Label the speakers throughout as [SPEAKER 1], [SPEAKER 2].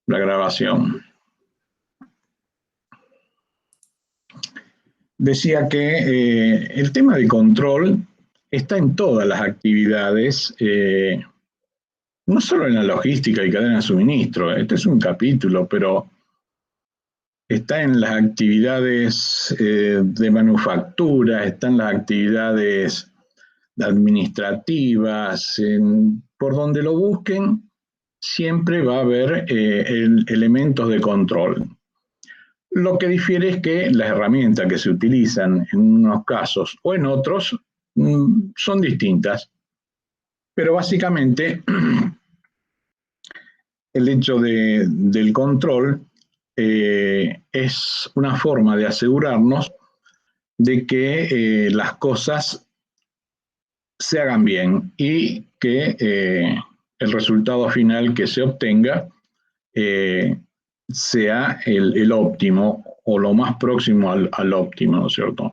[SPEAKER 1] la grabación. Decía que el tema de control está en todas las actividades, no solo en la logística y cadena de suministro. Este es un capítulo, pero está en las actividades de manufactura, está en las actividades administrativas, por donde lo busquen, siempre va a haber elementos de control. Lo que difiere es que las herramientas que se utilizan en unos casos o en otros son distintas, pero básicamente el hecho del control es una forma de asegurarnos de que las cosas se hagan bien y que el resultado final que se obtenga sea el óptimo o lo más próximo al óptimo, ¿no es cierto?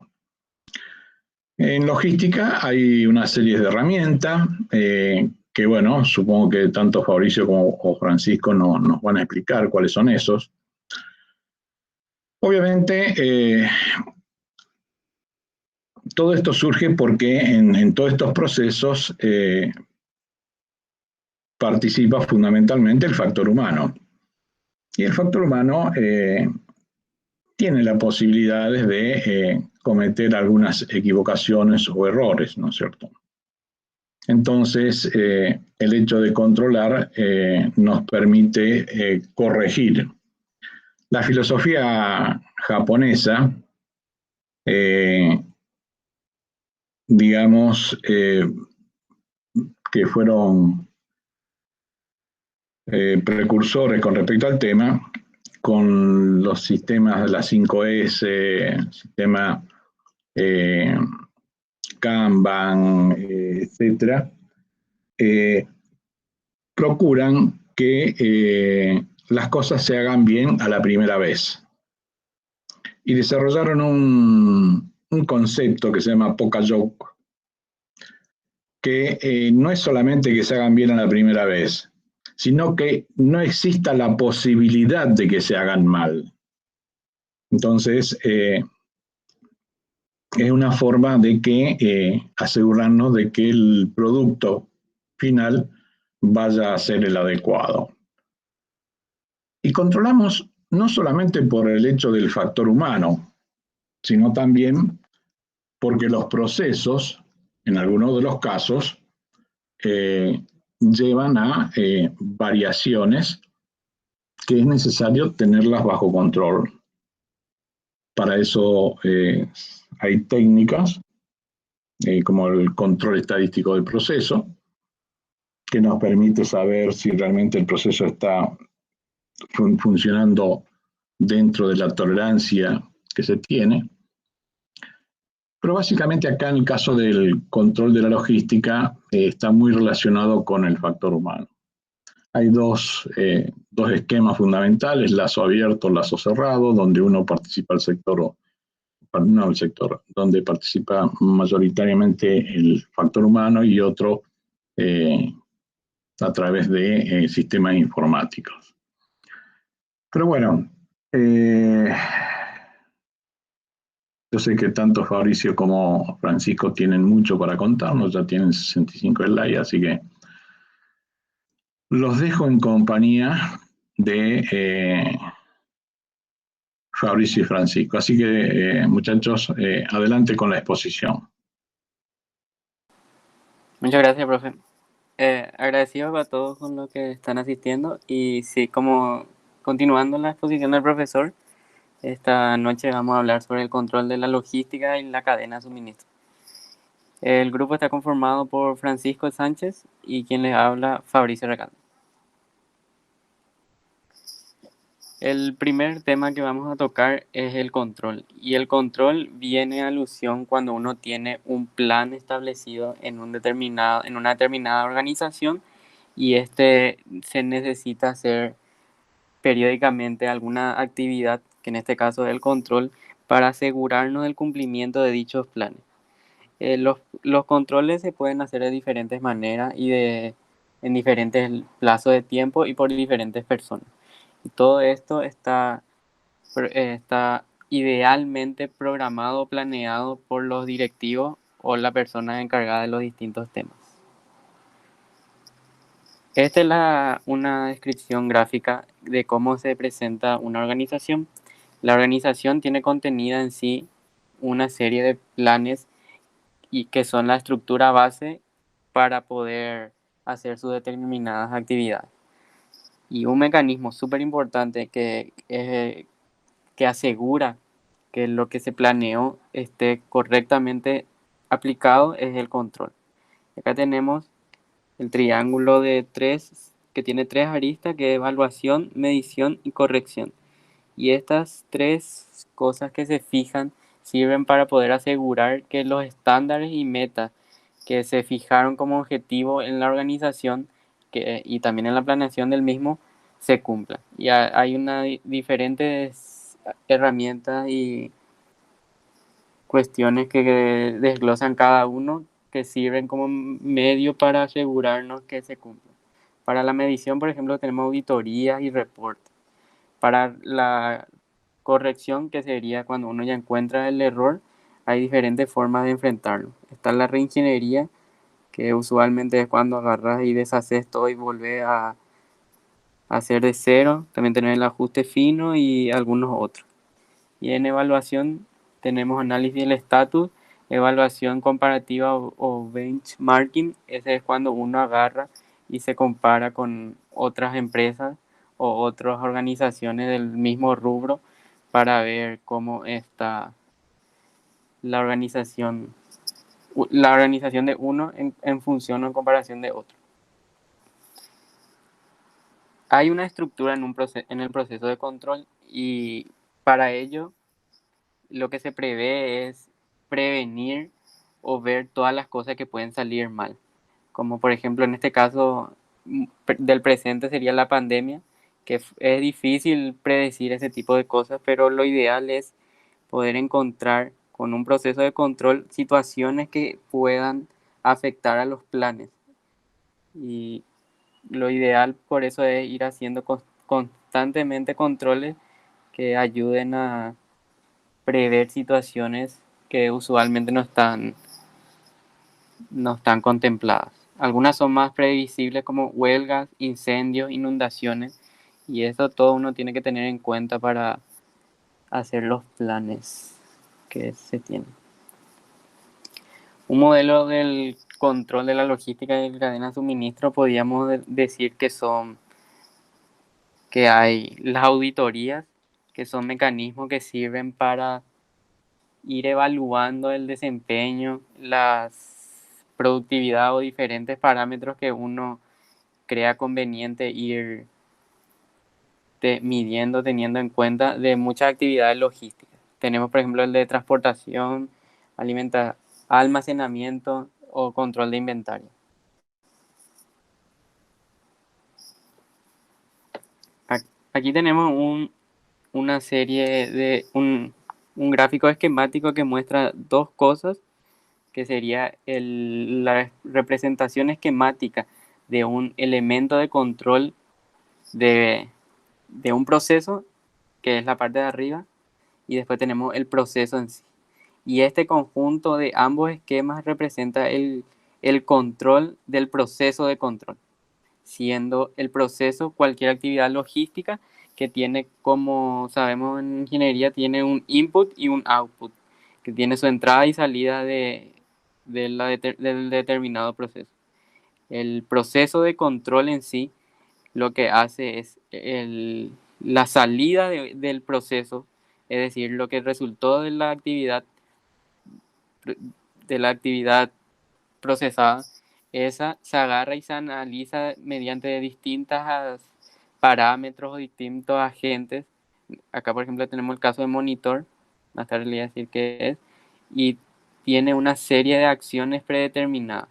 [SPEAKER 1] En logística hay una serie de herramientas que, bueno, supongo que tanto Fabricio como Francisco nos van a explicar cuáles son esos. Obviamente, todo esto surge porque en todos estos procesos participa fundamentalmente el factor humano. Y el factor humano tiene las posibilidades de cometer algunas equivocaciones o errores, ¿no es cierto? Entonces, el hecho de controlar nos permite corregir. La filosofía japonesa, digamos, que fueron precursores con respecto al tema, con los sistemas de las 5S, sistema Kanban, etcétera, procuran que las cosas se hagan bien a la primera vez. Y desarrollaron un concepto que se llama Poka-yoke, que no es solamente que se hagan bien a la primera vez, sino que no exista la posibilidad de que se hagan mal. Entonces, es una forma de que asegurarnos de que el producto final vaya a ser el adecuado. Y controlamos no solamente por el hecho del factor humano, sino también porque los procesos, en algunos de los casos, llevan a variaciones que es necesario tenerlas bajo control. Para eso hay técnicas como el control estadístico del proceso, que nos permite saber si realmente el proceso está funcionando dentro de la tolerancia que se tiene. Pero básicamente acá en el caso del control de la logística está muy relacionado con el factor humano. Hay dos esquemas fundamentales, lazo abierto, lazo cerrado, donde uno participa donde participa mayoritariamente el factor humano y otro a través de sistemas informáticos. Pero bueno, yo sé que tanto Fabricio como Francisco tienen mucho para contarnos, ya tienen 65 slides, así que los dejo en compañía de Fabricio y Francisco. Así que, muchachos, adelante con la exposición.
[SPEAKER 2] Muchas gracias, profe. Agradecido a todos con los que están asistiendo y sí, como continuando la exposición del profesor, esta noche vamos a hablar sobre el control de la logística y la cadena de suministro. El grupo está conformado por Francisco Sánchez y quien les habla, Fabricio Recalde. El primer tema que vamos a tocar es el control. Y el control viene a alusión cuando uno tiene un plan establecido en una determinada organización y se necesita hacer periódicamente alguna actividad, que en este caso es el control, para asegurarnos del cumplimiento de dichos planes. Los controles se pueden hacer de diferentes maneras y en diferentes plazos de tiempo y por diferentes personas. Y todo esto está idealmente programado, planeado por los directivos o la persona encargada de los distintos temas. Esta es una descripción gráfica de cómo se presenta una organización. La organización tiene contenida en sí una serie de planes y que son la estructura base para poder hacer sus determinadas actividades. Y un mecanismo súper importante que asegura que lo que se planeó esté correctamente aplicado es el control. Acá tenemos el triángulo de tres, que tiene tres aristas, que es evaluación, medición y corrección. Y estas tres cosas que se fijan sirven para poder asegurar que los estándares y metas que se fijaron como objetivo en la organización y también en la planeación del mismo se cumplan. Y hay diferentes herramientas y cuestiones que desglosan cada uno que sirven como medio para asegurarnos que se cumpla. Para la medición, por ejemplo, tenemos auditorías y reportes. Para la corrección, que sería cuando uno ya encuentra el error, hay diferentes formas de enfrentarlo. Está la reingeniería, que usualmente es cuando agarras y deshaces todo y volvés a hacer de cero. También tenemos el ajuste fino y algunos otros. Y en evaluación tenemos análisis del estatus, evaluación comparativa o benchmarking. Ese es cuando uno agarra y se compara con otras empresas o otras organizaciones del mismo rubro para ver cómo está la organización, la organización de uno en función o en comparación de otro. Hay una estructura en el proceso de control y para ello lo que se prevé es prevenir o ver todas las cosas que pueden salir mal. Como por ejemplo en este caso del presente sería la pandemia, que es difícil predecir ese tipo de cosas, pero lo ideal es poder encontrar con un proceso de control situaciones que puedan afectar a los planes. Y lo ideal por eso es ir haciendo constantemente controles que ayuden a prever situaciones que usualmente no están contempladas. Algunas son más previsibles como huelgas, incendios, inundaciones, y eso todo uno tiene que tener en cuenta para hacer los planes que se tienen. Un modelo del control de la logística y de cadena de suministro podríamos decir que hay las auditorías, que son mecanismos que sirven para ir evaluando el desempeño, la productividad o diferentes parámetros que uno crea conveniente ir midiendo, teniendo en cuenta de muchas actividades logísticas. Tenemos, por ejemplo, el de transportación, almacenamiento o control de inventario. Aquí tenemos una serie de un gráfico esquemático que muestra dos cosas, que sería la representación esquemática de un elemento de control de un proceso, que es la parte de arriba, y después tenemos el proceso en sí. Y este conjunto de ambos esquemas representa el control del proceso de control, siendo el proceso cualquier actividad logística que tiene, como sabemos en ingeniería, tiene un input y un output, que tiene su entrada y salida del determinado proceso. El proceso de control en sí lo que hace es la salida del proceso, es decir, lo que resultó de la actividad procesada, esa se agarra y se analiza mediante distintos parámetros o distintos agentes. Acá, por ejemplo, tenemos el caso de monitor, más tarde le voy a decir qué es, y tiene una serie de acciones predeterminadas.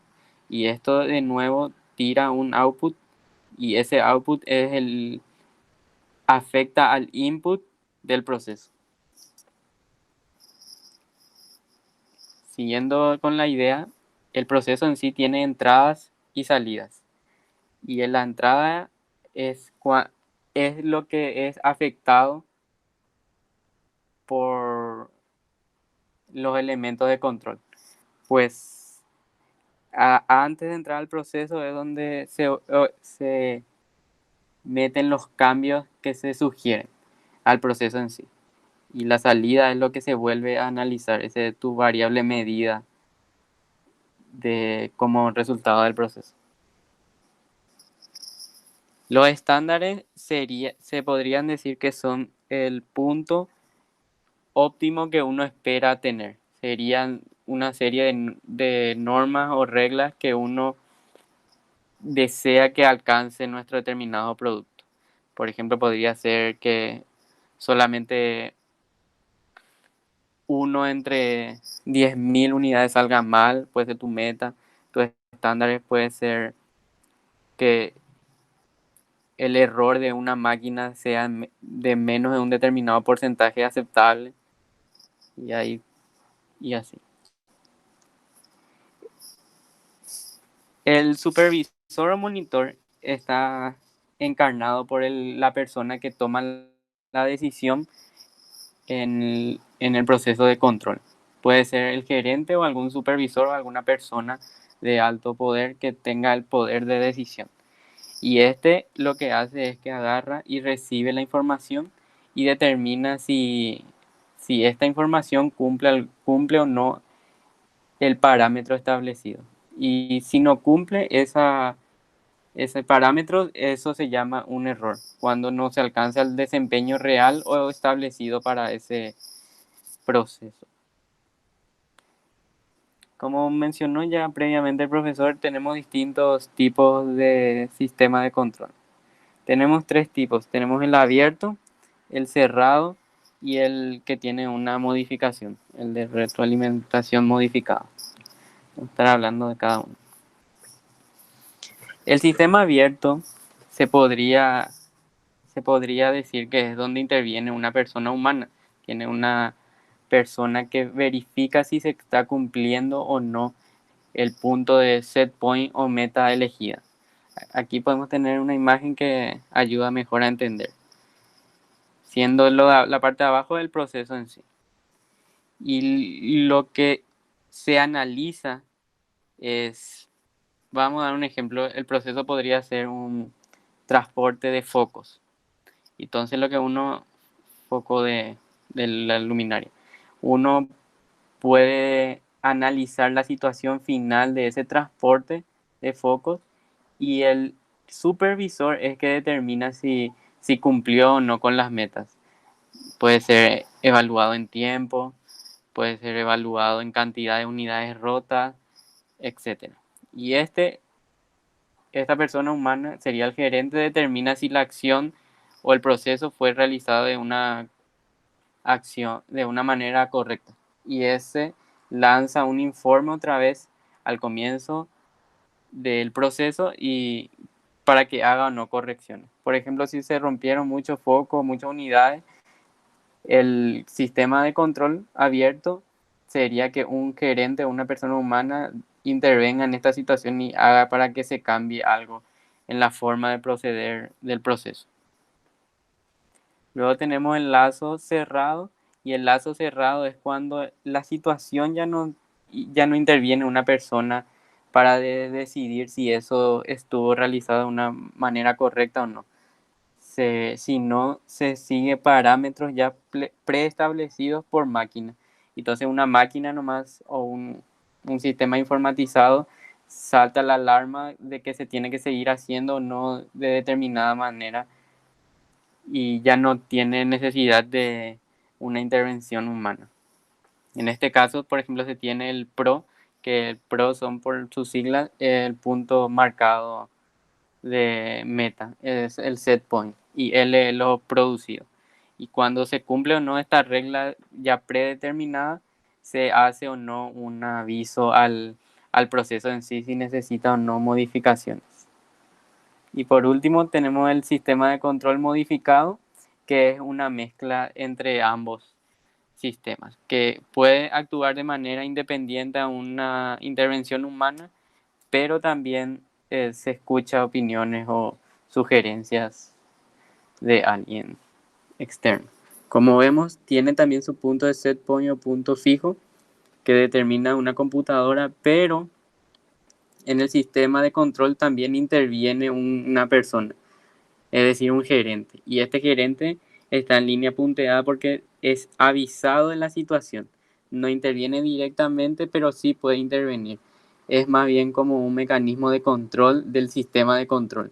[SPEAKER 2] Y esto de nuevo tira un output y ese output afecta al input del proceso. Siguiendo con la idea, el proceso en sí tiene entradas y salidas. Y en la entrada es es lo que es afectado por los elementos de control. Pues antes de entrar al proceso es donde se meten los cambios que se sugieren al proceso en sí. Y la salida es lo que se vuelve a analizar, esa es tu variable medida como resultado del proceso. Los estándares se podrían decir que son el punto óptimo que uno espera tener. Serían una serie de normas o reglas que uno desea que alcance nuestro determinado producto. Por ejemplo, podría ser que solamente uno entre 10.000 unidades salga mal, puede ser tu meta. Tus estándares puede ser que el error de una máquina sea de menos de un determinado porcentaje aceptable y así. El supervisor o monitor está encarnado por la persona que toma la decisión en el proceso de control. Puede ser el gerente o algún supervisor o alguna persona de alto poder que tenga el poder de decisión. Y lo que hace es que agarra y recibe la información y determina si esta información cumple o no el parámetro establecido. Y si no cumple ese parámetro, eso se llama un error, cuando no se alcanza el desempeño real o establecido para ese proceso. Como mencionó ya previamente el profesor, tenemos distintos tipos de sistema de control. Tenemos 3 tipos. Tenemos el abierto, el cerrado y el que tiene una modificación, el de retroalimentación modificada. Vamos a estar hablando de cada uno. El sistema abierto se podría decir que es donde interviene una persona humana. Tiene una persona que verifica si se está cumpliendo o no el punto de set point o meta elegida. Aquí podemos tener una imagen que ayuda mejor a entender, siendo la parte de abajo del proceso en sí. Y lo que se analiza es, vamos a dar un ejemplo, el proceso podría ser un transporte de focos. Entonces foco de la luminaria, uno puede analizar la situación final de ese transporte de focos y el supervisor es que determina si cumplió o no con las metas. Puede ser evaluado en tiempo, puede ser evaluado en cantidad de unidades rotas, etc. Y esta persona humana sería el gerente, determina si la acción o el proceso fue realizado de una acción de una manera correcta. Y ese lanza un informe otra vez al comienzo del proceso y para que haga o no correcciones. Por ejemplo, si se rompieron muchos focos, muchas unidades, el sistema de control abierto sería que un gerente o una persona humana intervenga en esta situación y haga para que se cambie algo en la forma de proceder del proceso. Luego tenemos el lazo cerrado, y el lazo cerrado es cuando la situación ya no interviene una persona para decidir si eso estuvo realizado de una manera correcta o no. Si no se sigue parámetros ya preestablecidos por máquina. Entonces una máquina nomás o un sistema informatizado salta la alarma de que se tiene que seguir haciendo o no de determinada manera y ya no tiene necesidad de una intervención humana. En este caso, por ejemplo, se tiene el PRO, que el PRO son por sus siglas el punto marcado de meta, es el set point, y L es lo producido. Y cuando se cumple o no esta regla ya predeterminada, se hace o no un aviso al proceso en sí si necesita o no modificaciones. Y por último tenemos el sistema de control modificado, que es una mezcla entre ambos sistemas, que puede actuar de manera independiente a una intervención humana, pero también se escucha opiniones o sugerencias de alguien externo. Como vemos, tiene también su punto de set point o punto fijo que determina una computadora, pero en el sistema de control también interviene una persona, es decir, un gerente. Y este gerente está en línea punteada porque es avisado de la situación. No interviene directamente, pero sí puede intervenir. Es más bien como un mecanismo de control del sistema de control.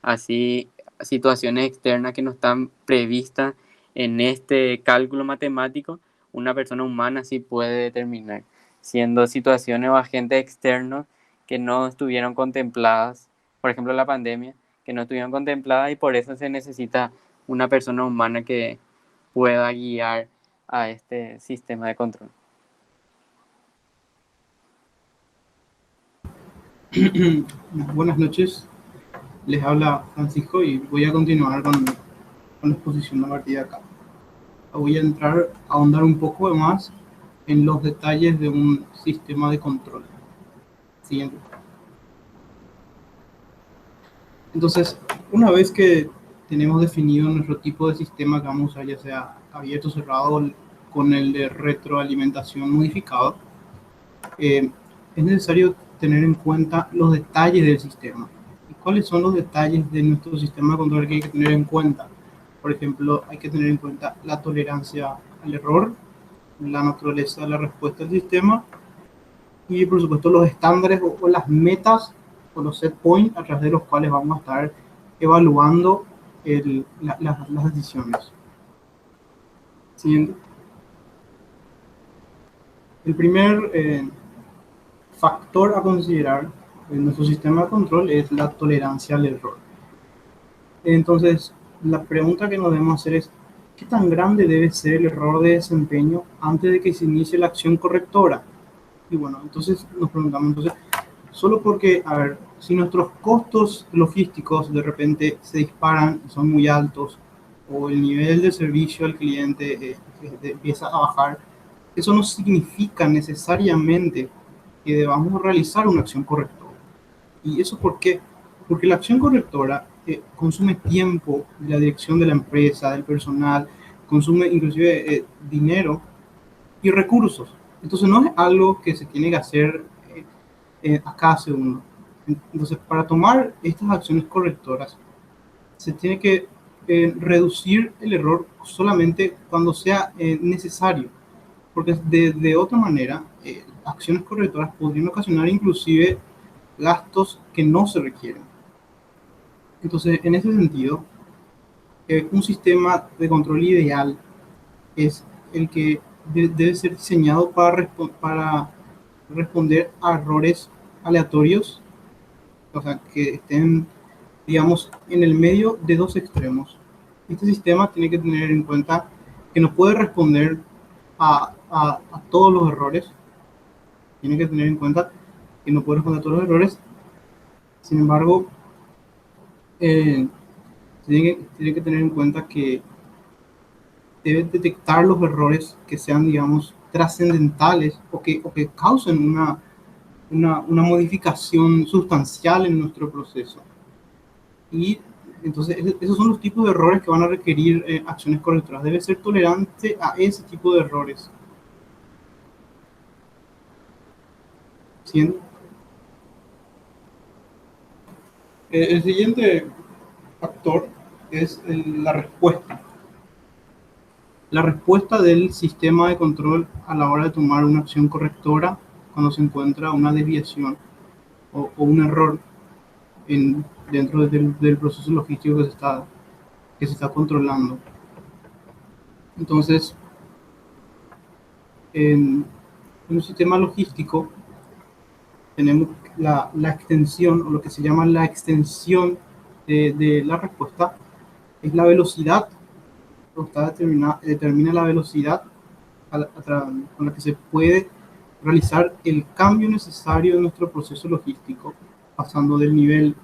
[SPEAKER 2] Así, situaciones externas que no están previstas en este cálculo matemático, una persona humana sí puede determinar, siendo situaciones o agentes externos que no estuvieron contempladas, por ejemplo la pandemia, que no estuvieron contempladas, y por eso se necesita una persona humana que pueda guiar a este sistema de control.
[SPEAKER 3] Buenas noches, les habla Francisco y voy a continuar con la exposición a partir de acá. Voy a ahondar un poco más en los detalles de un sistema de control. Siguiente. Entonces, una vez que tenemos definido nuestro tipo de sistema que vamos a usar, ya sea abierto o cerrado, con el de retroalimentación modificado, es necesario tener en cuenta los detalles del sistema. ¿Y cuáles son los detalles de nuestro sistema de control que hay que tener en cuenta? Por ejemplo, hay que tener en cuenta la tolerancia al error, la naturaleza de la respuesta del sistema y, por supuesto, los estándares o las metas o los set points a través de los cuales vamos a estar evaluando las decisiones. Siguiente. El primer factor a considerar en nuestro sistema de control es la tolerancia al error. Entonces, la pregunta que nos debemos hacer es, ¿qué tan grande debe ser el error de desempeño antes de que se inicie la acción correctora? Y bueno, entonces nos preguntamos, solo porque, a ver, si nuestros costos logísticos de repente se disparan y son muy altos, o el nivel de servicio al cliente empieza a bajar, eso no significa necesariamente que debamos realizar una acción correctora. ¿Y eso por qué? Porque la acción correctora consume tiempo de la dirección de la empresa, del personal, consume inclusive dinero y recursos. Entonces no es algo que se tiene que hacer a cada segundo. Entonces, para tomar estas acciones correctoras, se tiene que reducir el error solamente cuando sea necesario, porque de otra manera, acciones correctoras podrían ocasionar inclusive gastos que no se requieren. Entonces, en ese sentido, un sistema de control ideal es el que debe ser diseñado para responder a errores aleatorios, o sea, que estén, digamos, en el medio de dos extremos. Este sistema tiene que tener en cuenta que no puede responder a todos los errores, tiene que tener en cuenta que no puede responder a todos los errores. Sin embargo, tiene que tener en cuenta que debe detectar los errores que sean, digamos, trascendentales o que causen una modificación sustancial en nuestro proceso. Y entonces esos son los tipos de errores que van a requerir acciones correctoras. Debe ser tolerante a ese tipo de errores. ¿Sí? El siguiente factor es la respuesta. La respuesta del sistema de control a la hora de tomar una acción correctora cuando se encuentra una desviación o un error dentro del proceso logístico que se está controlando. Entonces, en un sistema logístico tenemos la extensión, o lo que se llama la extensión de la respuesta, es la velocidad, determina la velocidad con la que se puede realizar el cambio necesario en nuestro proceso logístico, pasando del nivel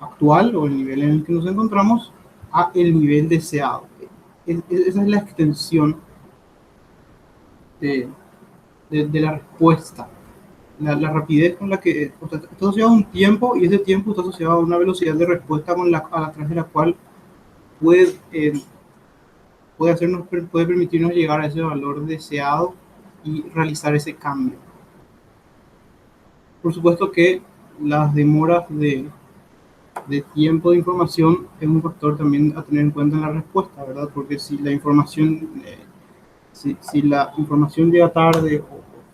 [SPEAKER 3] actual o el nivel en el que nos encontramos a el nivel deseado. Esa es la extensión de la respuesta. la rapidez con la que o sea, está asociado a un tiempo, y ese tiempo está asociado a una velocidad de respuesta a través de la cual puede, puede permitirnos llegar a ese valor deseado y realizar ese cambio. Por supuesto que las demoras de tiempo de información es un factor también a tener en cuenta en la respuesta, ¿verdad? Porque si la información, si la información llega tarde,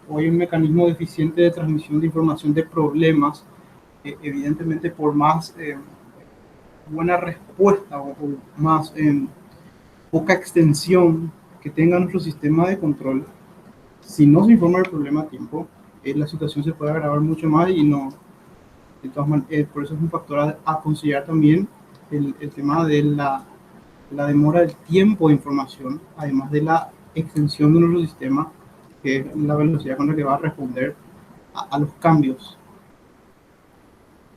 [SPEAKER 3] o hay un mecanismo deficiente de transmisión de información de problemas, evidentemente por más buena respuesta o más poca extensión que tenga nuestro sistema de control, si no se informa del problema a tiempo, la situación se puede agravar mucho más y no, de todas maneras, por eso es un factor a considerar también el tema de la demora del tiempo de información, además de la extensión de nuestro sistema, que es la velocidad con la que va a responder a los cambios.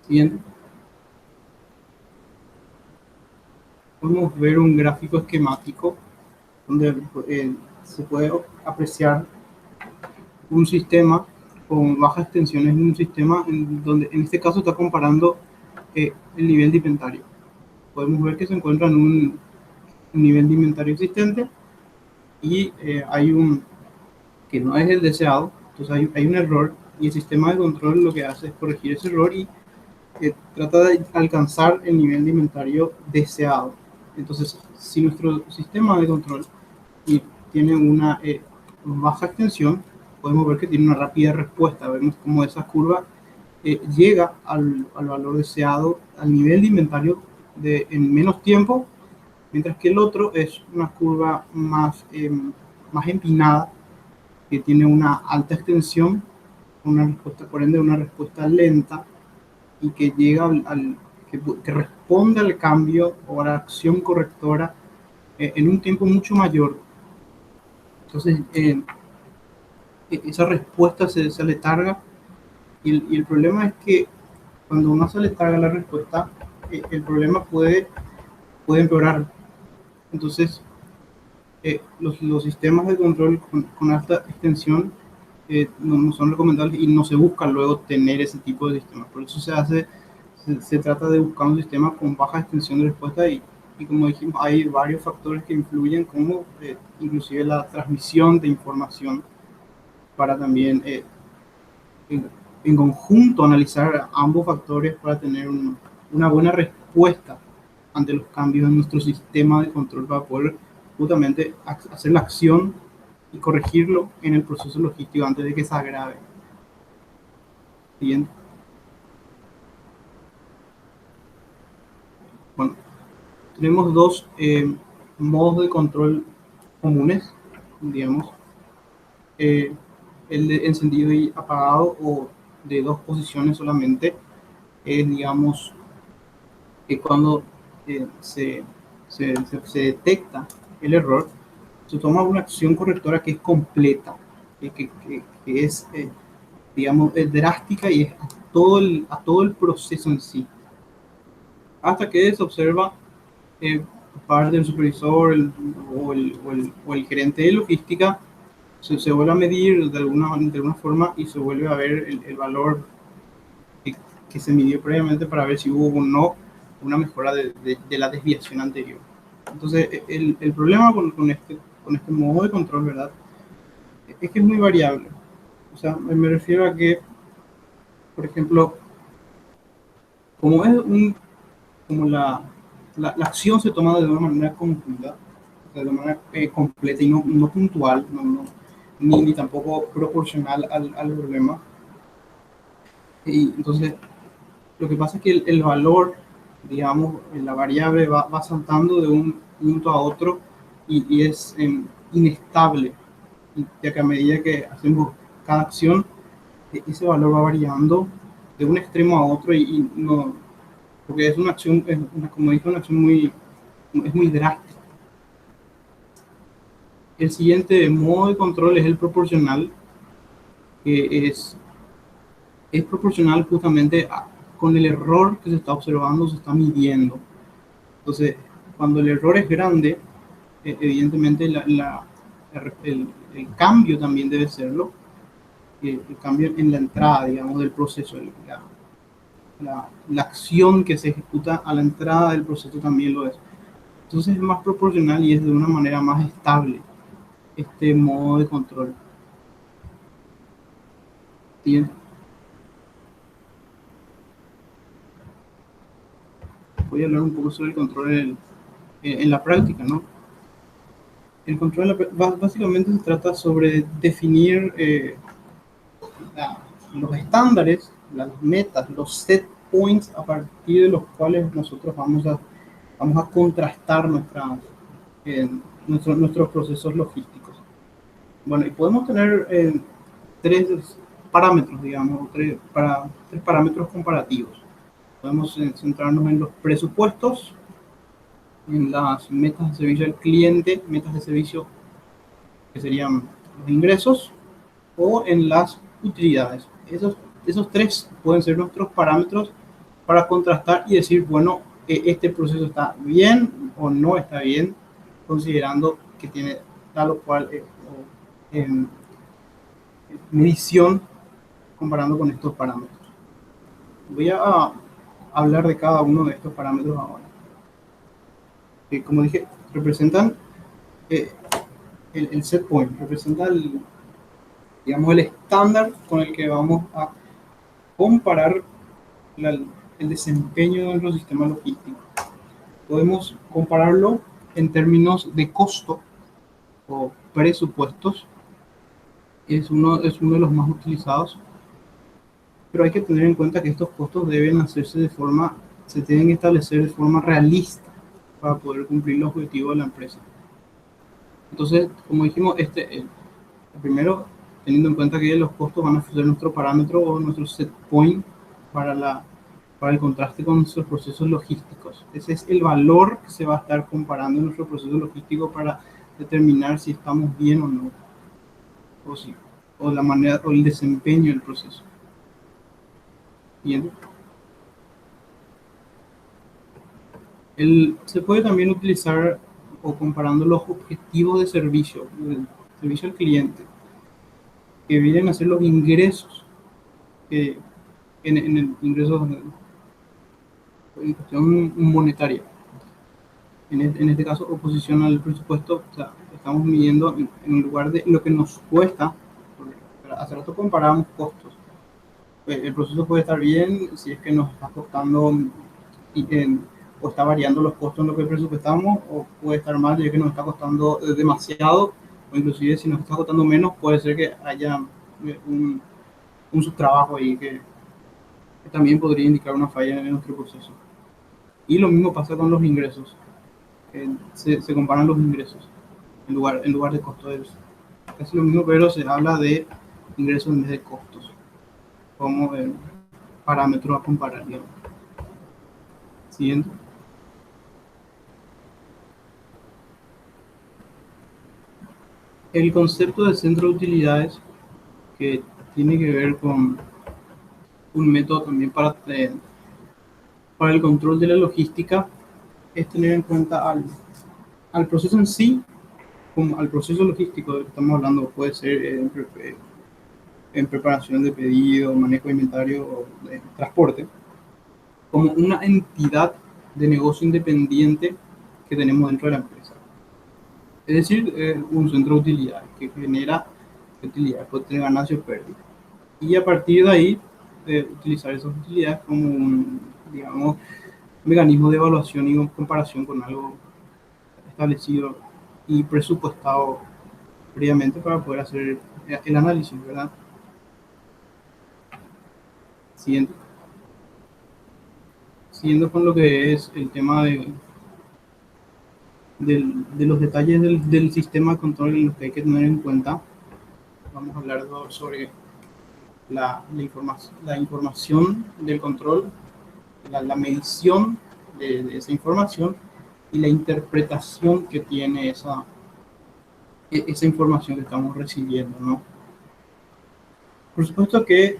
[SPEAKER 3] Siguiente. Podemos ver un gráfico esquemático donde se puede apreciar un sistema con bajas tensiones en un sistema donde en este caso está comparando el nivel de inventario. Podemos ver que se encuentra en un nivel de inventario existente y hay un que no es el deseado, entonces hay un error, y el sistema de control lo que hace es corregir ese error y trata de alcanzar el nivel de inventario deseado. Entonces, si nuestro sistema de control tiene una baja extensión, podemos ver que tiene una rápida respuesta. Vemos cómo esa curva llega al valor deseado, al nivel de inventario en menos tiempo, mientras que el otro es una curva más empinada, que tiene una alta extensión, una respuesta, por ende, una respuesta lenta, y que llega que responde al cambio o a la acción correctora en un tiempo mucho mayor. Entonces, esa respuesta se aletarga, y el problema es que cuando uno se aletarga la respuesta, el problema puede empeorar. Entonces, los sistemas de control con alta extensión no son recomendables, y no se busca luego tener ese tipo de sistemas. Por eso se trata de buscar un sistema con baja extensión de respuesta, y como dijimos, hay varios factores que influyen, como inclusive la transmisión de información, para también en conjunto analizar ambos factores para tener una buena respuesta ante los cambios en nuestro sistema de control, para poder justamente hacer la acción y corregirlo en el proceso logístico antes de que se agrave. Siguiente. Bueno, tenemos dos modos de control comunes, digamos, el de encendido y apagado, o de dos posiciones solamente. Es, digamos, que cuando se detecta el error, se toma una acción correctora que es completa, que es, digamos, es drástica, y es a todo el proceso en sí, hasta que se observa parte del supervisor o el gerente de logística, se vuelve a medir de alguna forma, y se vuelve a ver el valor que se midió previamente, para ver si hubo o no una mejora de la desviación anterior. Entonces, el problema con este modo de control, ¿verdad?, es que es muy variable. O sea, me refiero a que, por ejemplo, como la acción se toma de una manera conjunta, de una manera completa, y no puntual, ni tampoco proporcional al problema. Y entonces, lo que pasa es que el valor, digamos, la variable va saltando de un punto a otro, y es inestable, ya que a medida que hacemos cada acción, ese valor va variando de un extremo a otro, y no, porque es una acción, como dije, una acción es muy drástica. El siguiente modo de control es el proporcional, que es proporcional justamente con el error que se está observando, se está midiendo. Entonces, cuando el error es grande, evidentemente el cambio también debe serlo, el cambio en la entrada, digamos, del proceso, la acción que se ejecuta a la entrada del proceso también lo es. Entonces es más proporcional y es de una manera más estable este modo de control. Bien. Voy a hablar un poco sobre el control en la práctica, ¿no? El control básicamente se trata sobre definir los estándares, las metas, los set points a partir de los cuales nosotros vamos a contrastar nuestros procesos logísticos. Bueno, y podemos tener tres parámetros, digamos, tres parámetros comparativos. Podemos centrarnos en los presupuestos, en las metas de servicio al cliente, metas de servicio que serían los ingresos, o en las utilidades. Esos tres pueden ser nuestros parámetros para contrastar y decir, bueno, este proceso está bien o no está bien, considerando que tiene tal o cual medición comparando con estos parámetros. Voy a hablar de cada uno de estos parámetros ahora. Como dije, representan el set point, representa digamos, el estándar con el que vamos a comparar el desempeño de nuestro sistema logístico. Podemos compararlo en términos de costo o presupuestos. Es uno de los más utilizados, pero hay que tener en cuenta que estos costos se tienen que establecer de forma realista para poder cumplir los objetivos de la empresa. Entonces, como dijimos, primero, teniendo en cuenta que los costos van a ser nuestro parámetro o nuestro set point para el contraste con nuestros procesos logísticos. Ese es el valor que se va a estar comparando en nuestro proceso logístico para determinar si estamos bien o no, o la manera o el desempeño del proceso. Bien. Se puede también utilizar o comparando los objetivos de servicio, el servicio al cliente, que vienen a ser los ingresos, en el ingreso en cuestión monetaria. En este caso, oposición al presupuesto, o sea, estamos midiendo en lugar de lo que nos cuesta. Hace rato comparábamos costos. El proceso puede estar bien si es que nos está costando o está variando los costos en lo que presupuestamos, o puede estar mal ya que nos está costando demasiado, o inclusive si nos está costando menos, puede ser que haya un subtrabajo ahí que también podría indicar una falla en nuestro proceso. Y lo mismo pasa con los ingresos. Se comparan los ingresos en lugar de costos. Es lo mismo, pero se habla de ingresos en vez de costos como parámetro a comparar, digamos. Siguiente. El concepto de centro de utilidades, que tiene que ver con un método también para el control de la logística, es tener en cuenta al proceso en sí, como al proceso logístico del que estamos hablando. Puede ser en preparación de pedido, manejo de inventario o de transporte, como una entidad de negocio independiente que tenemos dentro de la empresa. Es decir, un centro de utilidades que genera utilidades, puede tener ganancias o pérdidas. Y a partir de ahí, utilizar esas utilidades como un mecanismo de evaluación y comparación con algo establecido y presupuestado previamente para poder hacer el análisis, ¿verdad? Siguiendo con lo que es el tema de los detalles del sistema de control en los que hay que tener en cuenta, vamos a hablar sobre la información del control, la medición de esa información y la interpretación que tiene esa información que estamos recibiendo, ¿no? Por supuesto que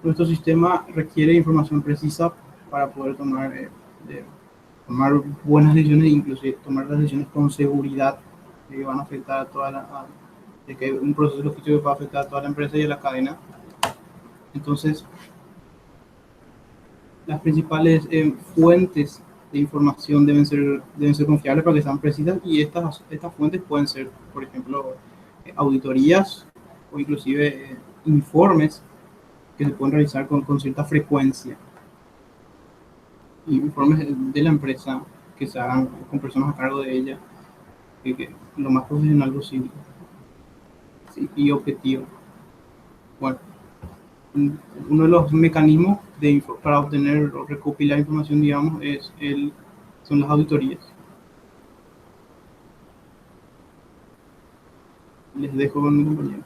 [SPEAKER 3] nuestro sistema requiere información precisa para poder tomar buenas decisiones, inclusive tomar las decisiones con seguridad que van a afectar a de que un proceso logístico va a afectar a toda la empresa y a la cadena. Entonces, las principales fuentes de información deben ser confiables para que sean precisas y estas fuentes pueden ser, por ejemplo, auditorías o inclusive informes que se pueden realizar con cierta frecuencia, y informes de la empresa que se hagan con personas a cargo de ella, que lo más profesional posible, ¿sí? Y objetivo. Bueno, uno de los mecanismos para obtener o recopilar información, digamos, son las auditorías. Les dejo con mi compañero.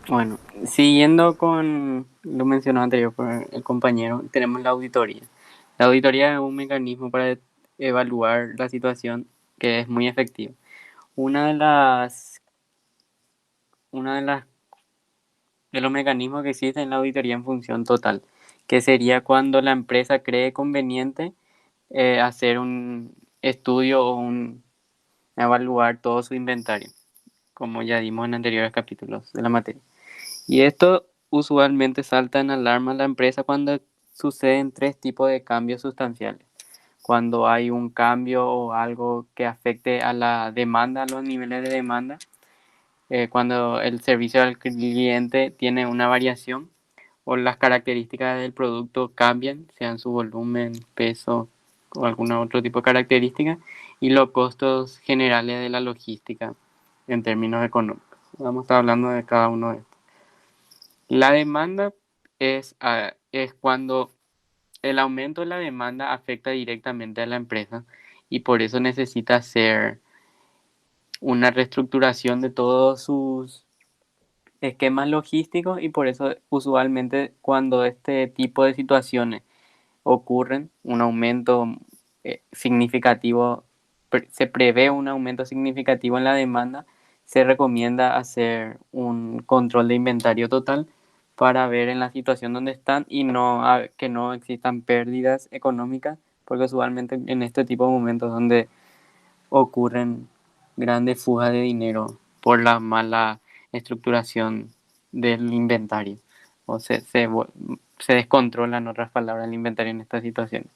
[SPEAKER 2] Bueno, siguiendo con lo mencionado anterior por el compañero, tenemos la auditoría. La auditoría es un mecanismo para evaluar la situación que es muy efectivo. Una de las, una de los mecanismos que existe en la auditoría en función total, que sería cuando la empresa cree conveniente hacer un estudio o evaluar todo su inventario, como ya dimos en anteriores capítulos de la materia. Y esto usualmente salta en alarma a la empresa cuando suceden tres tipos de cambios sustanciales. Cuando hay un cambio o algo que afecte a la demanda, a los niveles de demanda, cuando el servicio al cliente tiene una variación o las características del producto cambian, sean su volumen, peso o algún otro tipo de característica, y los costos generales de la logística en términos económicos. Vamos a estar hablando de cada uno de estos. La demanda es cuando el aumento de la demanda afecta directamente a la empresa y por eso necesita hacer una reestructuración de todos sus esquemas logísticos, y por eso usualmente cuando este tipo de situaciones ocurren, un aumento significativo, se prevé un aumento significativo en la demanda, se recomienda hacer un control de inventario total para ver en la situación donde están y que no existan pérdidas económicas, porque usualmente en este tipo de momentos donde ocurren grandes fugas de dinero por la mala estructuración del inventario, o se descontrola, en otras palabras, el inventario en estas situaciones.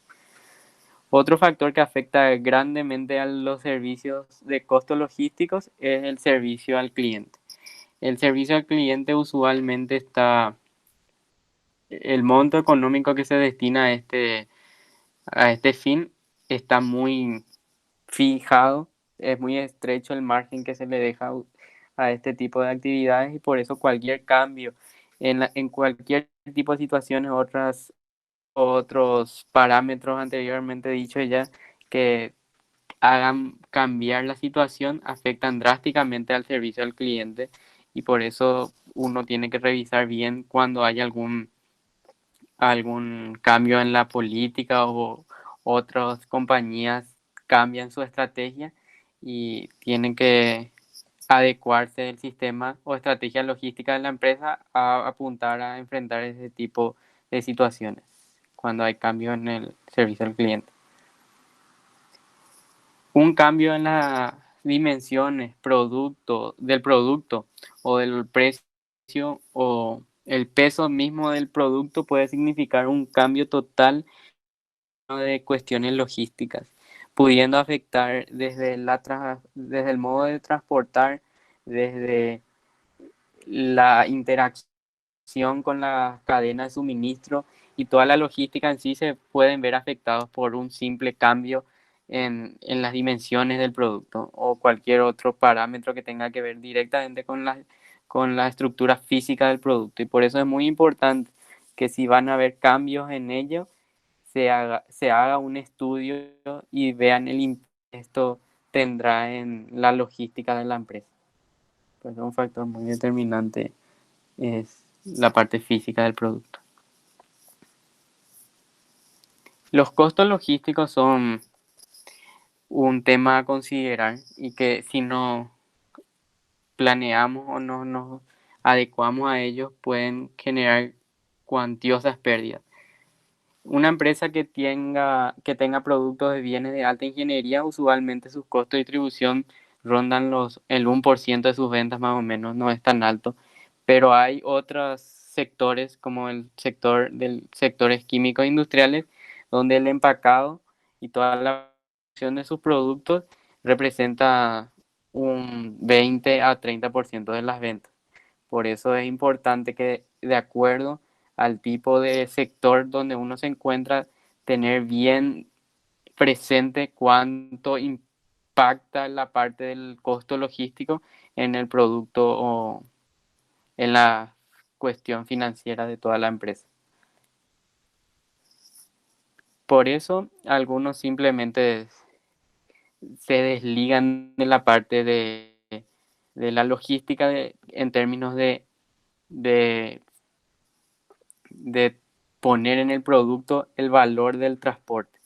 [SPEAKER 2] Otro factor que afecta grandemente a los servicios de costos logísticos es el servicio al cliente. El servicio al cliente usualmente el monto económico que se destina a este fin está muy fijado, es muy estrecho el margen que se le deja a este tipo de actividades, y por eso cualquier cambio en cualquier tipo de situaciones, otros parámetros anteriormente dicho ya, que hagan cambiar la situación, afectan drásticamente al servicio al cliente, y por eso uno tiene que revisar bien cuando hay algún cambio en la política o otras compañías cambian su estrategia y tienen que adecuarse el sistema o estrategia logística de la empresa a apuntar a enfrentar ese tipo de situaciones cuando hay cambio en el servicio al cliente. Un cambio en las dimensiones del producto o del precio o el peso mismo del producto puede significar un cambio total de cuestiones logísticas, pudiendo afectar desde el modo de transportar, desde la interacción con la cadena de suministro, y toda la logística en sí se pueden ver afectados por un simple cambio en las dimensiones del producto o cualquier otro parámetro que tenga que ver directamente con la estructura física del producto. Y por eso es muy importante que si van a haber cambios en ello, se haga un estudio y vean el impacto que esto tendrá en la logística de la empresa. Pues un factor muy determinante es la parte física del producto. Los costos logísticos son un tema a considerar y que si no planeamos o no nos adecuamos a ellos pueden generar cuantiosas pérdidas. Una empresa que tenga productos de bienes de alta ingeniería, usualmente sus costos de distribución rondan el 1% de sus ventas más o menos, no es tan alto, pero hay otros sectores como el sector del sectores químicos e industriales donde el empacado y toda la producción de sus productos representa un 20 a 30% de las ventas. Por eso es importante que, de acuerdo al tipo de sector donde uno se encuentra, tener bien presente cuánto impacta la parte del costo logístico en el producto o en la cuestión financiera de toda la empresa. Por eso algunos simplemente se desligan de la parte de la logística en términos de, de poner en el producto el valor del transporte.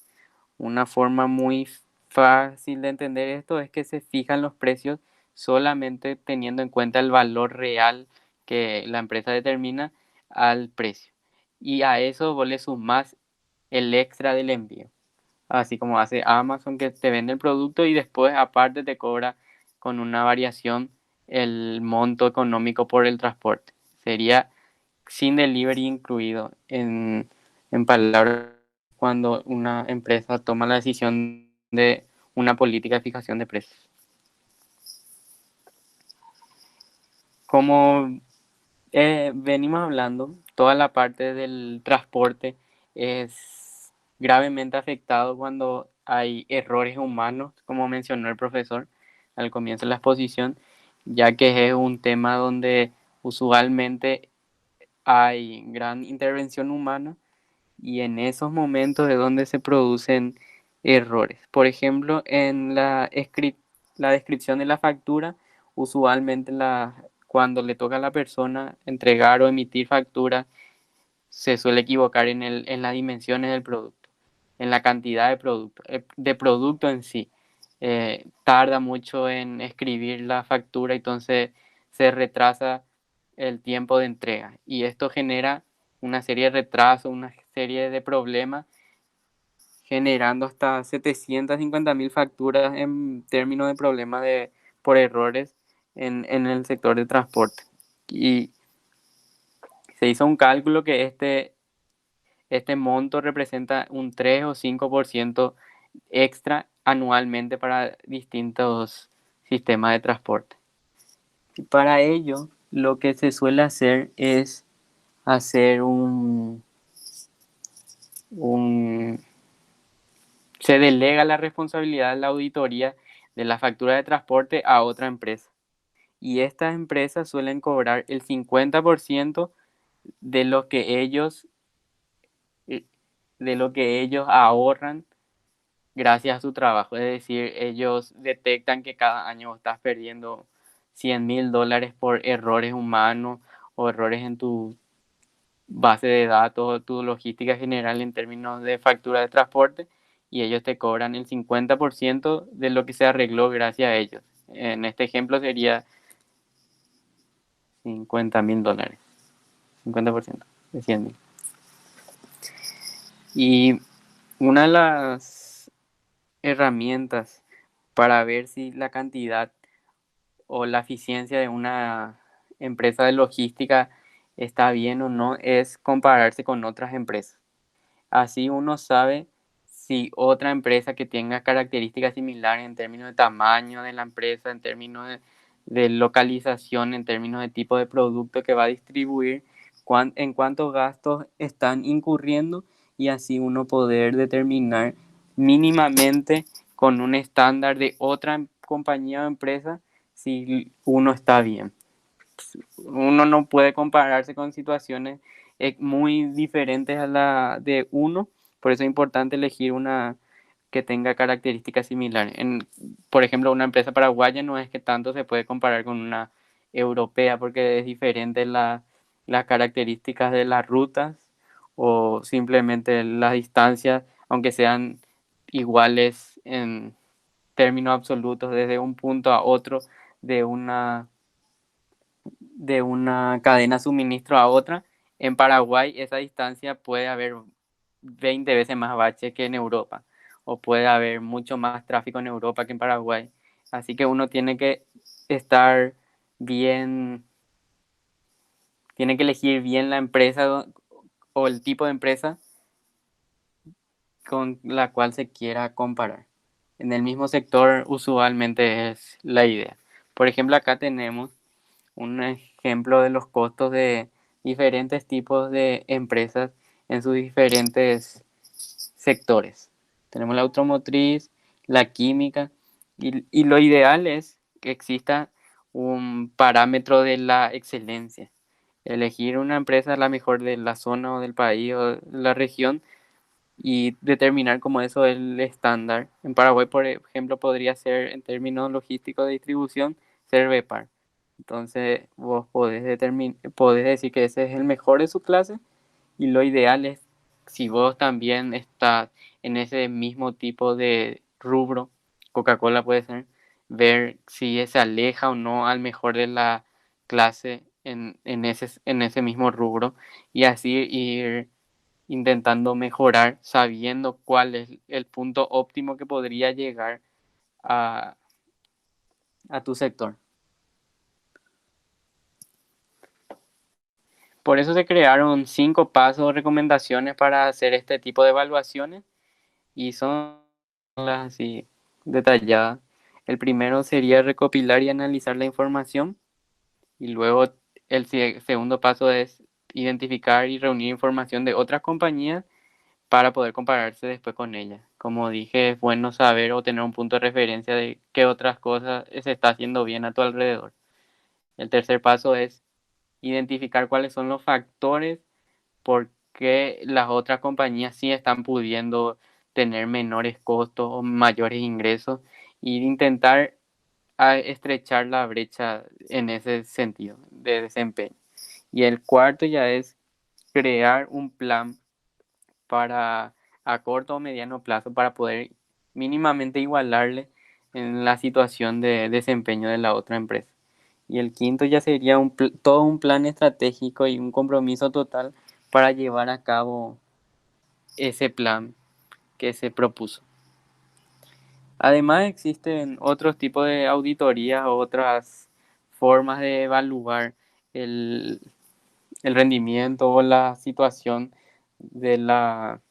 [SPEAKER 2] Una forma muy fácil de entender esto es que se fijan los precios solamente teniendo en cuenta el valor real que la empresa determina al precio. Y a eso vos le sumás el extra del envío. Así como hace Amazon, que te vende el producto y después aparte te cobra con una variación el monto económico por el transporte. Sería sin delivery incluido en palabras cuando una empresa toma la decisión de una política de fijación de precios. Como venimos hablando, toda la parte del transporte es gravemente afectado cuando hay errores humanos, como mencionó el profesor al comienzo de la exposición, ya que es un tema donde usualmente hay gran intervención humana y en esos momentos es donde se producen errores. Por ejemplo, en la descripción de la factura, usualmente cuando le toca a la persona entregar o emitir factura, se suele equivocar en las dimensiones del producto, en la cantidad de producto en sí. Tarda mucho en escribir la factura, entonces se retrasa el tiempo de entrega y esto genera una serie de retrasos, una serie de problemas, generando hasta 750.000 facturas en términos de problemas por errores en el sector de transporte. Y se hizo un cálculo que este monto representa un 3 o 5% extra anualmente para distintos sistemas de transporte. Y para ello, lo que se suele hacer es hacer se delega la responsabilidad de la auditoría de la factura de transporte a otra empresa. Y estas empresas suelen cobrar el 50% de lo que ellos, de lo que ellos ahorran gracias a su trabajo. Es decir, ellos detectan que cada año estás perdiendo $100.000 por errores humanos o errores en tu base de datos o tu logística general en términos de factura de transporte y ellos te cobran el 50% de lo que se arregló gracias a ellos. En este ejemplo sería $50.000, 50% de 100.000. Y una de las herramientas para ver si la cantidad o la eficiencia de una empresa de logística está bien o no es compararse con otras empresas. Así uno sabe si otra empresa que tenga características similares en términos de tamaño de la empresa, en términos de localización, en términos de tipo de producto que va a distribuir, en cuántos gastos están incurriendo y así uno poder determinar mínimamente con un estándar de otra compañía o empresa si uno está bien. Uno no puede compararse con situaciones muy diferentes a la de uno, por eso es importante elegir una que tenga características similares. Por ejemplo, una empresa paraguaya no es que tanto se puede comparar con una europea porque es diferente las características de las rutas o simplemente las distancias, aunque sean iguales en términos absolutos desde un punto a otro de una cadena de suministro a otra. En Paraguay esa distancia puede haber 20 veces más baches que en Europa, o puede haber mucho más tráfico en Europa que en Paraguay. Así que uno tiene que estar bien, tiene que elegir bien la empresa o el tipo de empresa con la cual se quiera comparar. En el mismo sector usualmente es la idea. Por ejemplo, acá tenemos un ejemplo de los costos de diferentes tipos de empresas en sus diferentes sectores. Tenemos la automotriz, la química, y lo ideal es que exista un parámetro de la excelencia. Elegir una empresa la mejor de la zona o del país o de la región y determinar como eso es el estándar. En Paraguay, por ejemplo, podría ser en términos logísticos de distribución, ser Bepar. Entonces vos podés decir que ese es el mejor de su clase y lo ideal es, si vos también estás en ese mismo tipo de rubro, Coca-Cola puede ser, ver si se aleja o no al mejor de la clase en ese mismo rubro y así ir intentando mejorar sabiendo cuál es el punto óptimo que podría llegar a, a tu sector. Por eso se crearon 5 pasos o recomendaciones para hacer este tipo de evaluaciones y son las así detalladas. El primero sería recopilar y analizar la información y luego el segundo paso es identificar y reunir información de otras compañías para poder compararse después con ellas. Como dije, es bueno saber o tener un punto de referencia de qué otras cosas se está haciendo bien a tu alrededor. El tercer paso es identificar cuáles son los factores por qué las otras compañías sí están pudiendo tener menores costos o mayores ingresos e intentar estrechar la brecha en ese sentido de desempeño. Y el cuarto ya es crear un plan para a corto o mediano plazo para poder mínimamente igualarle en la situación de desempeño de la otra empresa. Y el quinto ya sería todo un plan estratégico y un compromiso total para llevar a cabo ese plan que se propuso. Además existen otros tipos de auditorías, otras formas de evaluar el, el rendimiento o la situación de la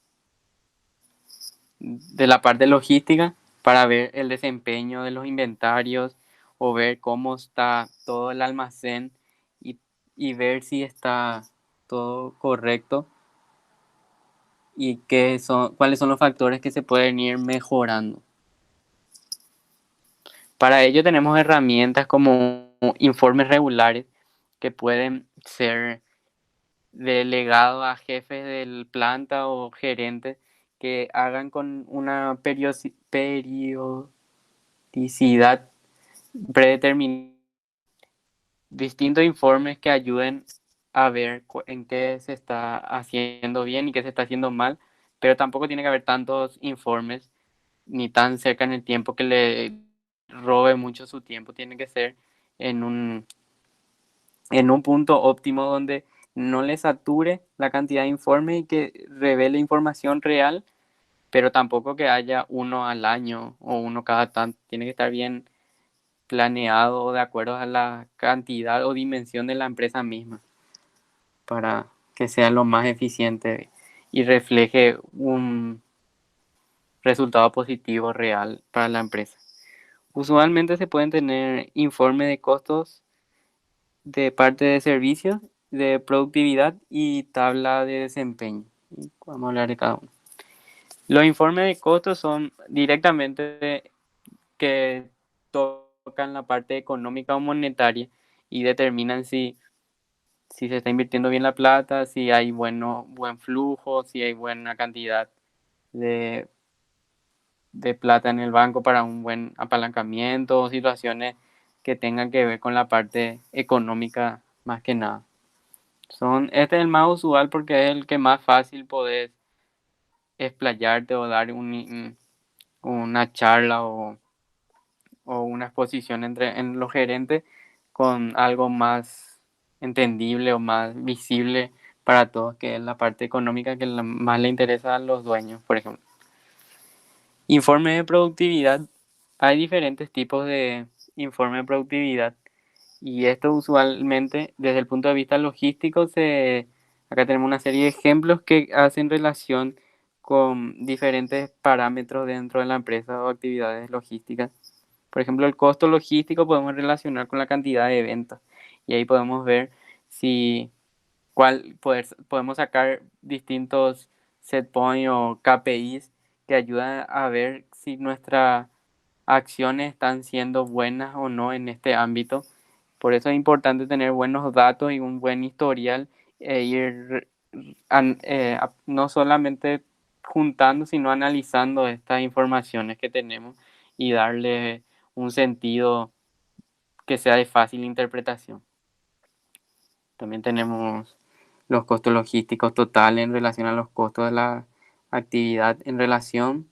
[SPEAKER 2] parte logística para ver el desempeño de los inventarios o ver cómo está todo el almacén y ver si está todo correcto y cuáles son los factores que se pueden ir mejorando. Para ello tenemos herramientas como informes regulares que pueden ser delegados a jefes del planta o gerentes que hagan con una periodicidad predeterminada distintos informes que ayuden a ver en qué se está haciendo bien y qué se está haciendo mal, pero tampoco tiene que haber tantos informes ni tan cerca en el tiempo que le robe mucho su tiempo. Tiene que ser en un punto óptimo donde no le sature la cantidad de informes y que revele información real, pero tampoco que haya uno al año o uno cada tanto. Tiene que estar bien planeado de acuerdo a la cantidad o dimensión de la empresa misma para que sea lo más eficiente y refleje un resultado positivo real para la empresa. Usualmente se pueden tener informes de costos de parte de servicios, de productividad y tabla de desempeño. Vamos a hablar de cada uno. Los informes de costos son directamente que tocan la parte económica o monetaria y determinan si se está invirtiendo bien la plata, si hay buen flujo, si hay buena cantidad de, de plata en el banco para un buen apalancamiento o situaciones que tengan que ver con la parte económica más que nada. Este es el más usual porque es el que más fácil podés explayarte o dar una charla o una exposición en los gerentes con algo más entendible o más visible para todos, que es la parte económica que más le interesa a los dueños, por ejemplo. Informe de productividad. hay diferentes tipos de informe de productividad y esto usualmente desde el punto de vista logístico acá tenemos una serie de ejemplos que hacen relación con diferentes parámetros dentro de la empresa o actividades logísticas. Por ejemplo, el costo logístico podemos relacionar con la cantidad de ventas y ahí podemos ver si podemos sacar distintos set points o KPIs que ayudan a ver si nuestras acciones están siendo buenas o no en este ámbito. Por eso es importante tener buenos datos y un buen historial e ir no solamente juntando, sino analizando estas informaciones que tenemos y darle un sentido que sea de fácil interpretación. También tenemos los costos logísticos totales en relación a los costos de la actividad en relación.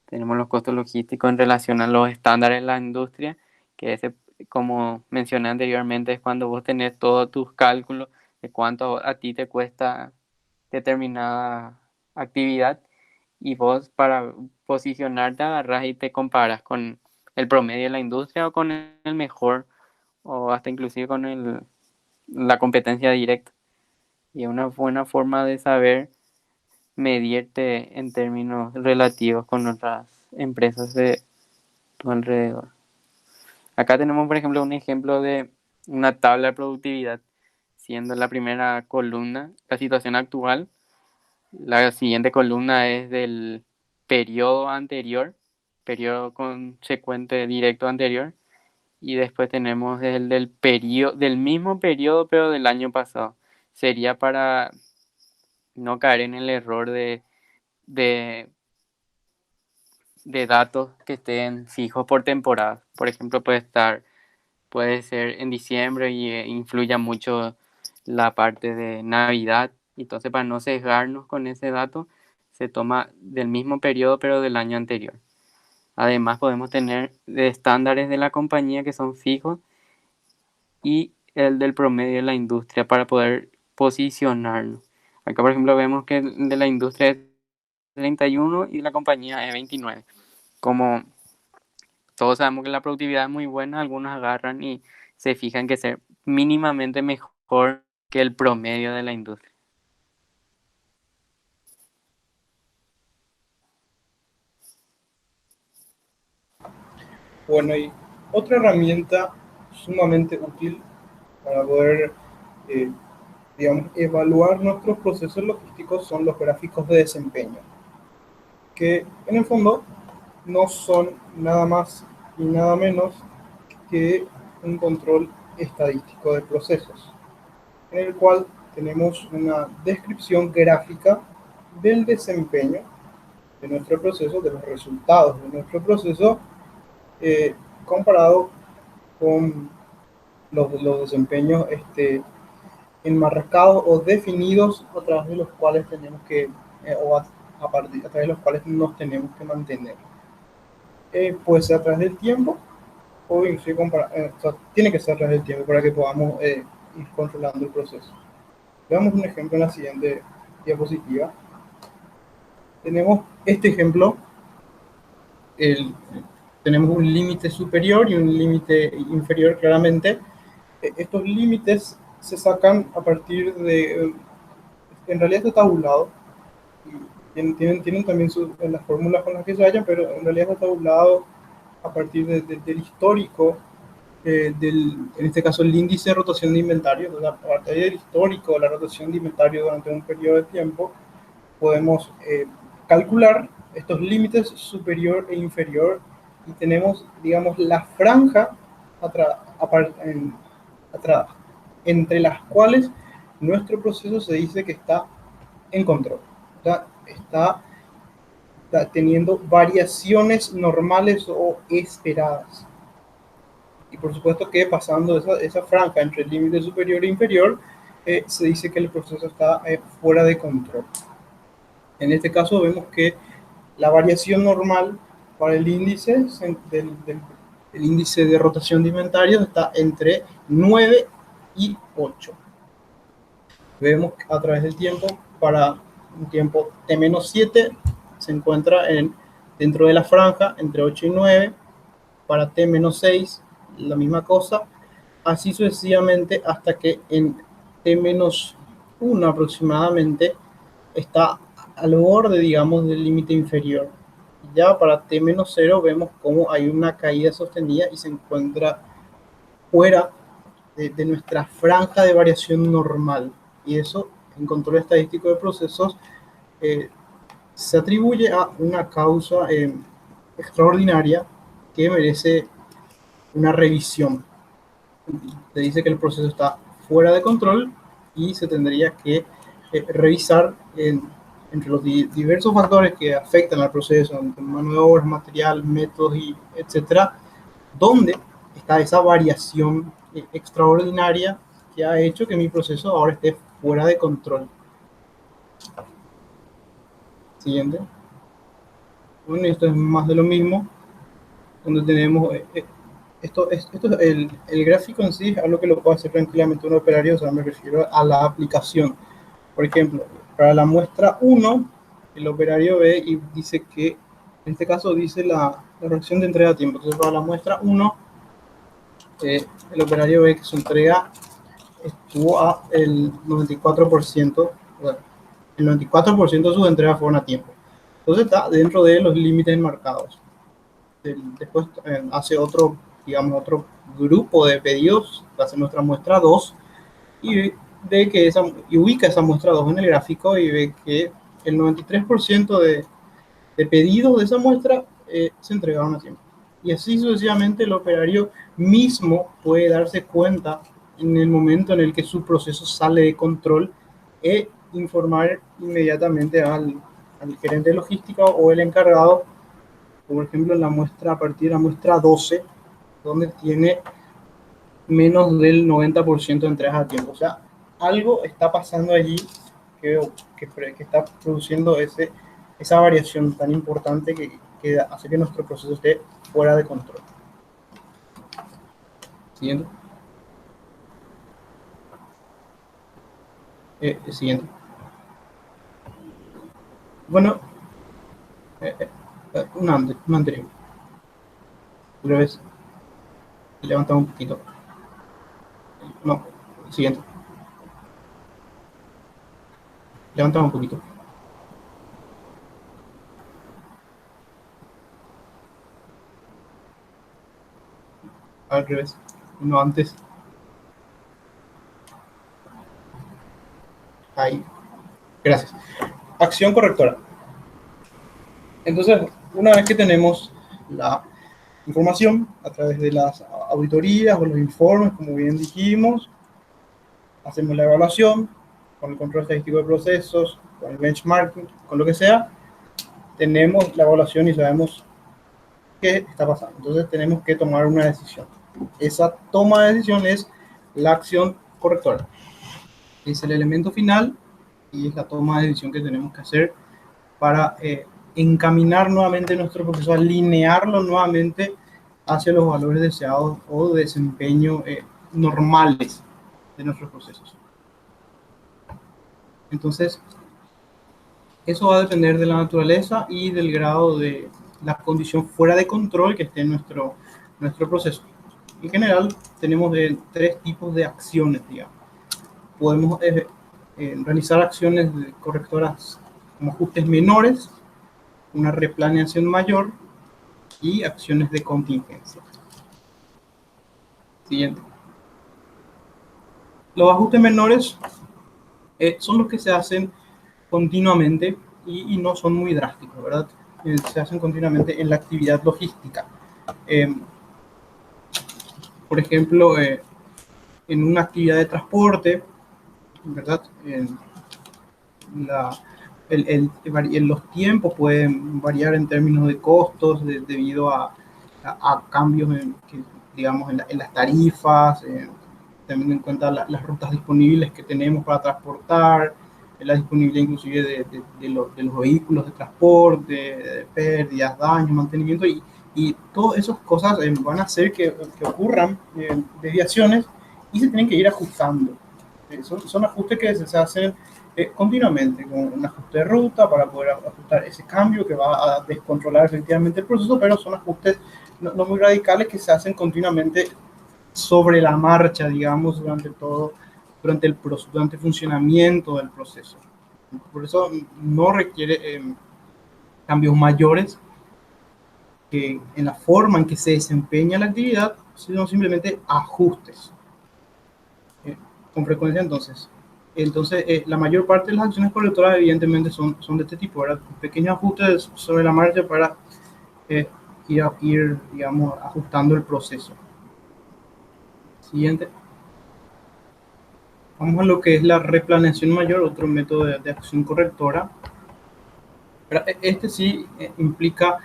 [SPEAKER 2] Tenemos los costos logísticos en relación a los estándares de la industria, que ese, como mencioné anteriormente, es cuando vos tenés todos tus cálculos de cuánto a ti te cuesta determinada actividad y vos para posicionarte agarrás y te comparas con el promedio de la industria o con el mejor o hasta inclusive con la competencia directa. Y es una buena forma de saber medirte en términos relativos con otras empresas de tu alrededor. Acá tenemos, por ejemplo, un ejemplo de una tabla de productividad, siendo la primera columna la situación actual. La siguiente columna es del periodo anterior, periodo consecuente directo anterior, y después tenemos el del mismo periodo pero del año pasado. Sería para no caer en el error de datos que estén fijos por temporada. Por ejemplo, puede ser en diciembre y influya mucho la parte de Navidad. Entonces, para no sesgarnos con ese dato, se toma del mismo periodo pero del año anterior. Además, podemos tener estándares de la compañía que son fijos y el del promedio de la industria para poder posicionarnos. Acá, por ejemplo, vemos que el de la industria es 31 y la compañía es 29. Como todos sabemos que la productividad es muy buena, algunos agarran y se fijan que ser mínimamente mejor que el promedio de la industria.
[SPEAKER 3] Bueno, y otra herramienta sumamente útil para poder, eh, digamos, evaluar nuestros procesos logísticos son los gráficos de desempeño, que en el fondo no son nada más y nada menos que un control estadístico de procesos, en el cual tenemos una descripción gráfica del desempeño de nuestro proceso, de los resultados de nuestro proceso, comparado con los desempeños enmarcados o definidos a través de los cuales tenemos que, a través de los cuales nos tenemos que mantener. Puede ser a través del tiempo, o tiene que ser a través del tiempo para que podamos ir controlando el proceso. Veamos un ejemplo en la siguiente diapositiva. Tenemos este ejemplo, tenemos un límite superior y un límite inferior claramente. Estos límites se sacan a partir de, en realidad está tabulado, tienen también las fórmulas con las que se hallan, pero en realidad está tabulado a partir del histórico, en este caso el índice de rotación de inventario. A partir del histórico de la rotación de inventario durante un periodo de tiempo, podemos calcular estos límites superior e inferior y tenemos, digamos, la franja entre las cuales nuestro proceso se dice que está en control. O sea, está teniendo variaciones normales o esperadas. Y por supuesto que pasando esa franja entre el límite superior e inferior, se dice que el proceso está fuera de control. En este caso vemos que la variación normal para el índice el índice de rotación de inventarios está entre 9 y 8. Vemos que a través del tiempo, para un tiempo T-7, se encuentra dentro de la franja entre 8 y 9, para t-6 la misma cosa, así sucesivamente hasta que en t-1 aproximadamente está al borde, digamos, del límite inferior. Ya para t-0 vemos cómo hay una caída sostenida y se encuentra fuera de nuestra franja de variación normal. Y eso, en control estadístico de procesos, se atribuye a una causa extraordinaria que merece una revisión. Se dice que el proceso está fuera de control y se tendría que revisar entre los diversos factores que afectan al proceso, mano de obra, material, métodos, y etcétera, dónde está esa variación extraordinaria que ha hecho que mi proceso ahora esté fuera de control. Siguiente. Bueno, esto es más de lo mismo, donde tenemos esto es el gráfico en sí, es algo que lo puede hacer tranquilamente un operario, o sea, me refiero a la aplicación. Por ejemplo, para la muestra 1, el operario ve y dice que, en este caso dice la reacción de entrega a tiempo. Entonces, para la muestra 1, el operario ve que su entrega estuvo a el 94%, el 94% de sus entregas fueron a tiempo. Entonces está dentro de los límites marcados. Después hace otro, digamos, otro grupo de pedidos, hace nuestra muestra 2 y ve que y ubica esa muestra 2 en el gráfico y ve que el 93% de pedidos de esa muestra se entregaron a tiempo. Y así sucesivamente el operario mismo puede darse cuenta en el momento en el que su proceso sale de control e informar inmediatamente al gerente de logística o el encargado, por ejemplo, en la muestra, a partir de la muestra 12, donde tiene menos del 90% de entregas a tiempo. O sea, algo está pasando allí que está produciendo esa variación tan importante que hace que nuestro proceso esté fuera de control. Siguiente. Siguiente. Bueno, un anterior. Otra vez. Levantamos un poquito. No, siguiente. Levantamos un poquito. Al revés. No, antes. Ahí. Gracias. Acción correctora. Entonces, una vez que tenemos la información a través de las auditorías o los informes, como bien dijimos, hacemos la evaluación con el control estadístico de procesos, con el benchmarking, con lo que sea, tenemos la evaluación y sabemos qué está pasando. Entonces tenemos que tomar una decisión. Esa toma de decisión es la acción correctora. Es el elemento final y es la toma de decisión que tenemos que hacer para encaminar nuevamente nuestro proceso, alinearlo nuevamente hacia los valores deseados o de desempeño normales de nuestros procesos. Entonces, eso va a depender de la naturaleza y del grado de la condición fuera de control que esté en nuestro proceso. En general, tenemos tres tipos de acciones, digamos. Podemos realizar acciones correctoras como ajustes menores, una replaneación mayor y acciones de contingencia. Siguiente. Los ajustes menores son los que se hacen continuamente y no son muy drásticos, ¿verdad? Se hacen continuamente en la actividad logística. Por ejemplo, en una actividad de transporte, ¿verdad? Los tiempos pueden variar en términos de costos debido a cambios digamos, en las tarifas, teniendo en cuenta las rutas disponibles que tenemos para transportar, la disponibilidad inclusive de los vehículos de transporte, de pérdidas, daños, mantenimiento, y todas esas cosas van a hacer que ocurran desviaciones y se tienen que ir ajustando. Son ajustes que se hacen continuamente con un ajuste de ruta para poder ajustar ese cambio que va a descontrolar efectivamente el proceso, pero son ajustes no muy radicales que se hacen continuamente sobre la marcha, digamos, durante el funcionamiento del proceso. Por eso no requiere cambios mayores que en la forma en que se desempeña la actividad, sino simplemente ajustes. Con frecuencia, entonces, la mayor parte de las acciones correctoras evidentemente son de este tipo, ¿verdad? Pequeños ajustes sobre la marcha para ir, digamos, ajustando el proceso. Siguiente. Vamos a lo que es la replaneación mayor, otro método de acción correctora. Este sí implica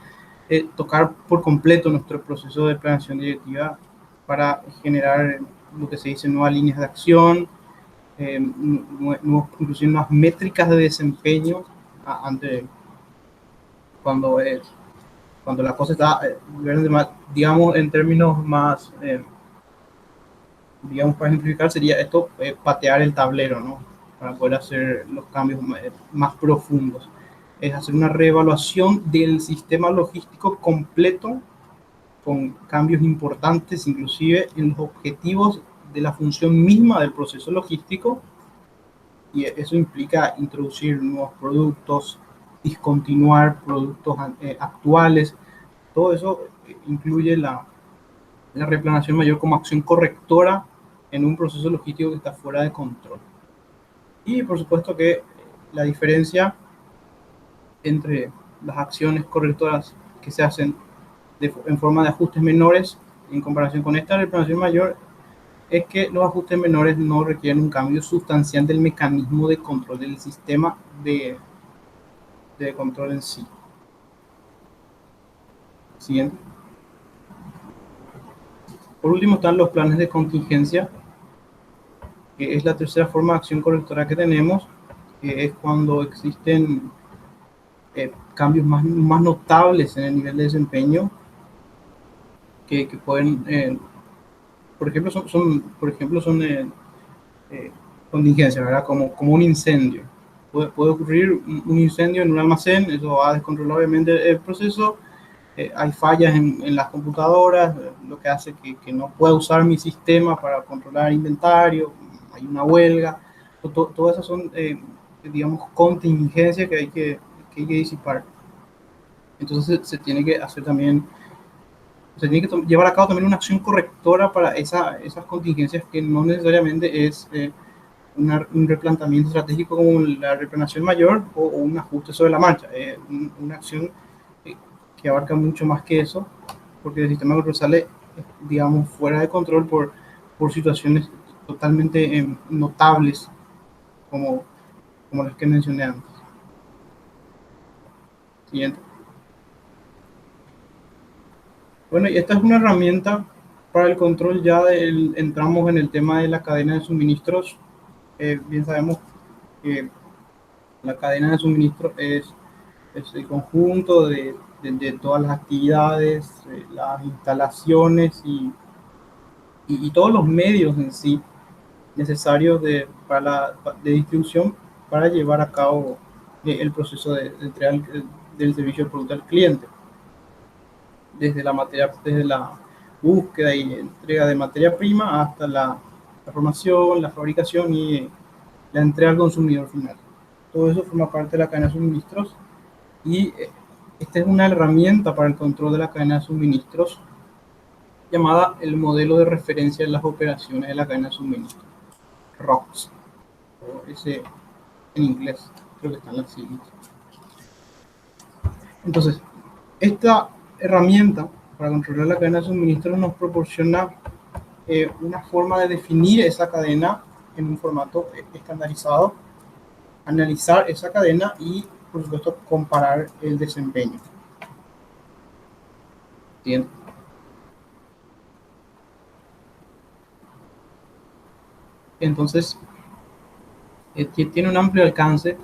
[SPEAKER 3] tocar por completo nuestro proceso de planeación directiva para generar lo que se dice nuevas líneas de acción, inclusive unas métricas de desempeño cuando la cosa está, digamos, en términos más, digamos, para ejemplificar, sería esto, patear el tablero, ¿no? Para poder hacer los cambios más profundos. Es hacer una reevaluación del sistema logístico completo con cambios importantes, inclusive en los objetivos de la función misma del proceso logístico, y eso implica introducir nuevos productos, discontinuar productos actuales. Todo eso incluye la replanación mayor como acción correctora en un proceso logístico que está fuera de control. Y por supuesto que la diferencia entre las acciones correctoras que se hacen en forma de ajustes menores en comparación con esta replanación mayor es que los ajustes menores no requieren un cambio sustancial del mecanismo de control del sistema de control en sí. Siguiente. Por último están los planes de contingencia, que es la tercera forma de acción correctora que tenemos, que es cuando existen cambios más notables en el nivel de desempeño que pueden, por ejemplo, son contingencias, ¿verdad? Como un incendio. Puede ocurrir un incendio en un almacén, eso va a descontrolar obviamente el proceso. Hay fallas en las computadoras, lo que hace que no pueda usar mi sistema para controlar inventario, hay una huelga. Todas esas son, digamos, contingencias que hay que disipar. Entonces se tiene que hacer también, se tiene que llevar a cabo también una acción correctora para esas contingencias, que no necesariamente es un replanteamiento estratégico como la replanación mayor o un ajuste sobre la marcha. Una acción que abarca mucho más que eso, porque el sistema control sale, digamos, fuera de control por situaciones totalmente notables como las que mencioné antes. Siguiente. Bueno, y esta es una herramienta para el control. Ya entramos en el tema de la cadena de suministros. Bien sabemos que la cadena de suministro es el conjunto de todas las actividades, las instalaciones y todos los medios en sí necesarios de distribución para llevar a cabo el proceso de entrega del servicio del producto al cliente. Desde la búsqueda y entrega de materia prima hasta la formación, la fabricación y la entrega al consumidor final. Todo eso forma parte de la cadena de suministros, y esta es una herramienta para el control de la cadena de suministros llamada el modelo de referencia de las operaciones de la cadena de suministros, ROCS, o ese en inglés, creo que están las siglas. Entonces, esta herramienta para controlar la cadena de suministros nos proporciona una forma de definir esa cadena en un formato estandarizado, analizar esa cadena y, por supuesto, comparar el desempeño. Bien. Entonces, tiene un amplio alcance,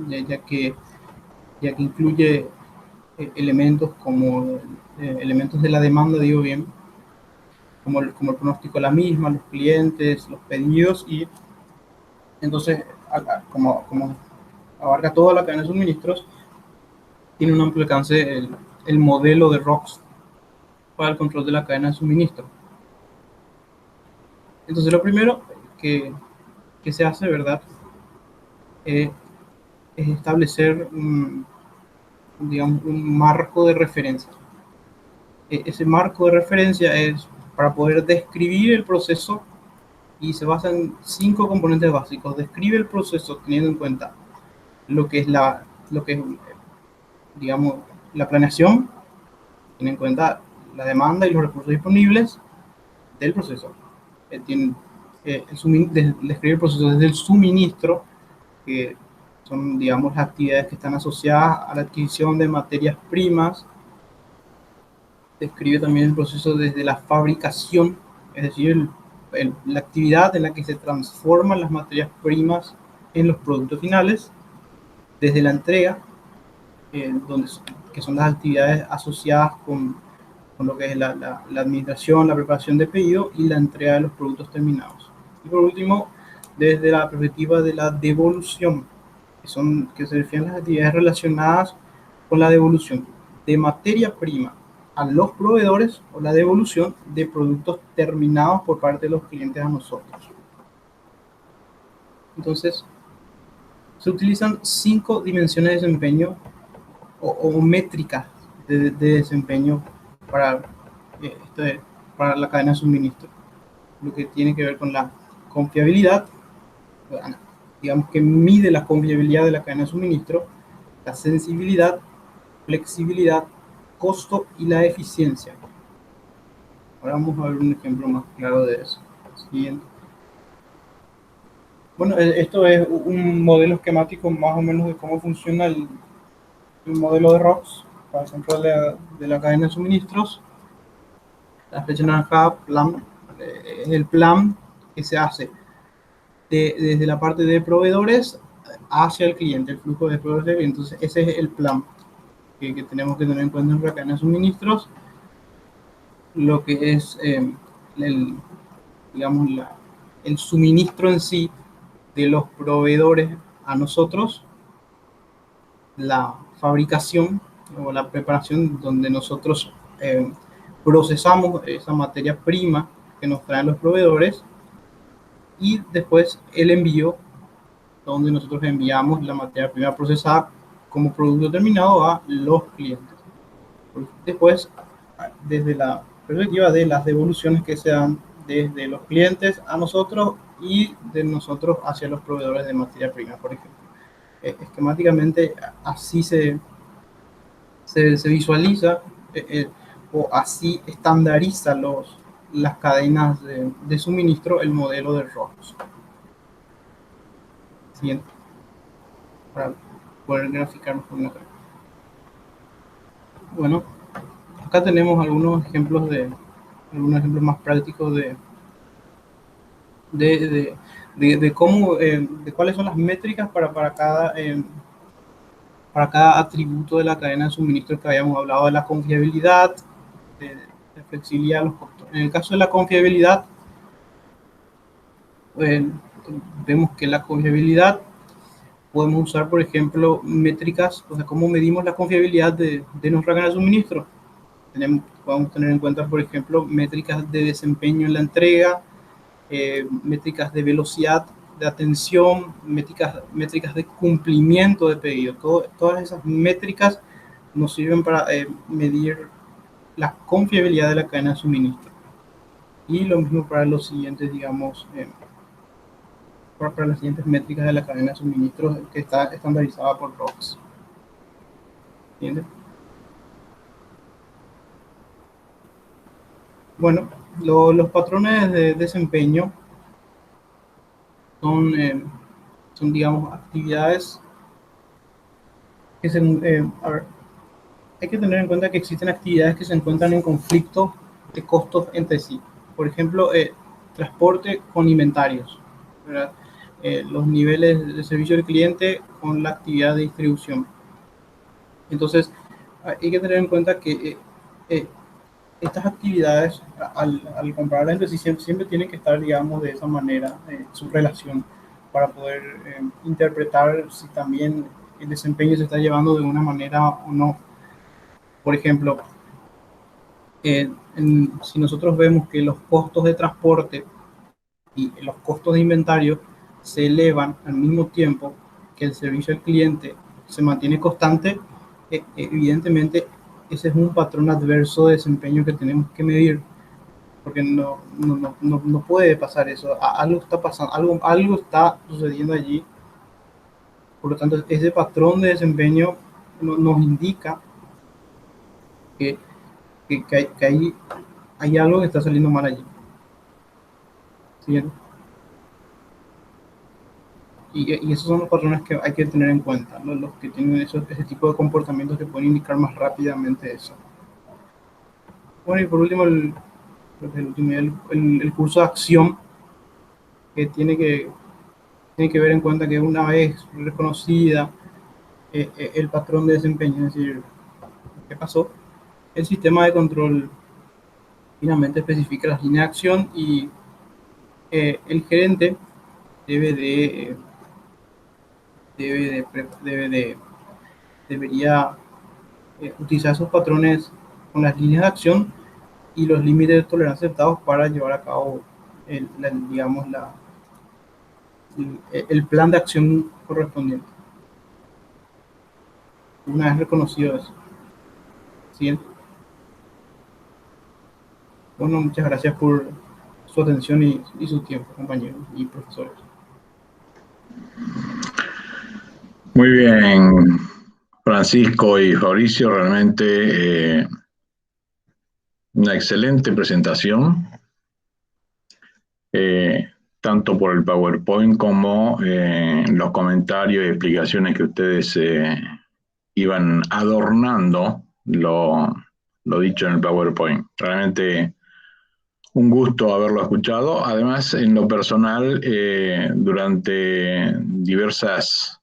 [SPEAKER 3] ya que incluye elementos como elementos de la demanda, digo bien, como el pronóstico de la misma, los clientes, los pedidos, y entonces como abarca toda la cadena de suministros, tiene un amplio alcance el modelo de ROX para el control de la cadena de suministro. Entonces, lo primero que se hace, ¿verdad? Es establecer digamos, un marco de referencia. Ese marco de referencia es para poder describir el proceso y se basa en 5 componentes básicos. Describe el proceso teniendo en cuenta lo que es digamos, la planeación, tiene en cuenta la demanda y los recursos disponibles del proceso. Describe el proceso desde el suministro, que son, digamos, las actividades que están asociadas a la adquisición de materias primas. Describe también el proceso desde la fabricación, es decir, la actividad en la que se transforman las materias primas en los productos finales. Desde la entrega, que son las actividades asociadas con lo que es la administración, la preparación de pedido y la entrega de los productos terminados. Y por último, desde la perspectiva de la devolución, que se refieren a las actividades relacionadas con la devolución de materia prima a los proveedores o la devolución de productos terminados por parte de los clientes a nosotros. Entonces, se utilizan 5 dimensiones de desempeño o métricas de desempeño para la cadena de suministro. Lo que tiene que ver con la confiabilidad, digamos que mide la confiabilidad de la cadena de suministro, la sensibilidad, flexibilidad, costo y la eficiencia. Ahora vamos a ver un ejemplo más claro de eso. Siguiente. Bueno, esto es un modelo esquemático más o menos de cómo funciona el modelo de ROX para el control de la cadena de suministros. La flecha naranja, plan, es el plan que se hace desde la parte de proveedores hacia el cliente, el flujo de proveedores. Entonces, ese es el plan que tenemos que tener en cuenta en la cadena de suministros. Lo que es digamos, el suministro en sí de los proveedores a nosotros, la fabricación o la preparación donde nosotros procesamos esa materia prima que nos traen los proveedores, y después el envío, donde nosotros enviamos la materia prima procesada como producto terminado a los clientes. Después, desde la perspectiva de las devoluciones que se dan desde los clientes a nosotros y de nosotros hacia los proveedores de materia prima, por ejemplo. Esquemáticamente así se visualiza o así estandariza las cadenas de suministro el modelo de ROX. Siguiente, para poder graficarnos con una cara. Bueno, acá tenemos algunos ejemplos más prácticos de cómo, de cuáles son las métricas para cada atributo de la cadena de suministro que habíamos hablado, de la confiabilidad, de flexibilidad, los costos. En el caso de la confiabilidad, vemos que la confiabilidad podemos usar, por ejemplo, métricas, o sea, cómo medimos la confiabilidad de nuestra cadena de suministro. Podemos tener en cuenta, por ejemplo, métricas de desempeño en la entrega, métricas de velocidad de atención, métricas de cumplimiento de pedido. Todas esas métricas nos sirven para medir la confiabilidad de la cadena de suministro. Y lo mismo para los siguientes, digamos, para las siguientes métricas de la cadena de suministro que está estandarizada por ROX. ¿Entiendes? Bueno, los patrones de desempeño son, digamos, actividades que hay que tener en cuenta que existen actividades que se encuentran en conflicto de costos entre sí. Por ejemplo, transporte con inventarios, ¿verdad? Los niveles de servicio del cliente con la actividad de distribución. Entonces, hay que tener en cuenta que estas actividades, al compararlas entre sí, siempre tienen que estar, digamos, de esa manera, su relación. para poder interpretar si también el desempeño se está llevando de una manera o no. Por ejemplo, si nosotros vemos que los costos de transporte y los costos de inventario se elevan al mismo tiempo que el servicio al cliente se mantiene constante, evidentemente ese es un patrón adverso de desempeño que tenemos que medir, porque no puede pasar eso. Algo está pasando, algo está sucediendo allí. Por lo tanto, ese patrón de desempeño nos indica que, hay algo que está saliendo mal allí. ¿Sí? Y esos son los patrones que hay que tener en cuenta, ¿no? Los que tienen ese tipo de comportamientos que pueden indicar más rápidamente eso. Bueno, y por último, el curso de acción que tiene que ver en cuenta que una vez reconocida el patrón de desempeño, es decir, ¿qué pasó? El sistema de control finalmente especifica las líneas de acción y el gerente debe de, debe de, debe de, debería utilizar esos patrones con las líneas de acción y los límites de tolerancia aceptados para llevar a cabo digamos, el plan de acción correspondiente. Una vez reconocido eso. ¿Sí? Bueno, muchas gracias por su atención y su tiempo, compañeros y profesores.
[SPEAKER 1] Muy bien, Francisco y Fabricio, realmente una excelente presentación, tanto por el PowerPoint como los comentarios y explicaciones que ustedes iban adornando lo dicho en el PowerPoint. Realmente un gusto haberlo escuchado. Además, en lo personal, durante diversas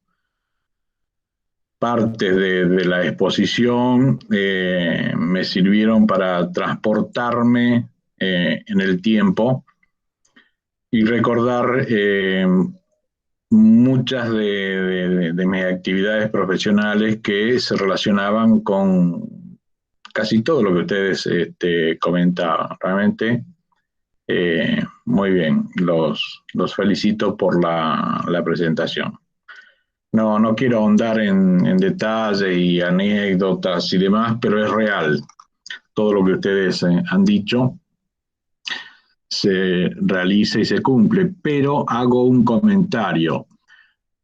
[SPEAKER 1] partes de la exposición me sirvieron para transportarme en el tiempo y recordar muchas de mis actividades profesionales que se relacionaban con casi todo lo que ustedes comentaban. Realmente muy bien, los felicito por la presentación. No quiero ahondar en detalles y anécdotas y demás, pero es real. Todo lo que ustedes han dicho se realiza y se cumple, pero hago un comentario.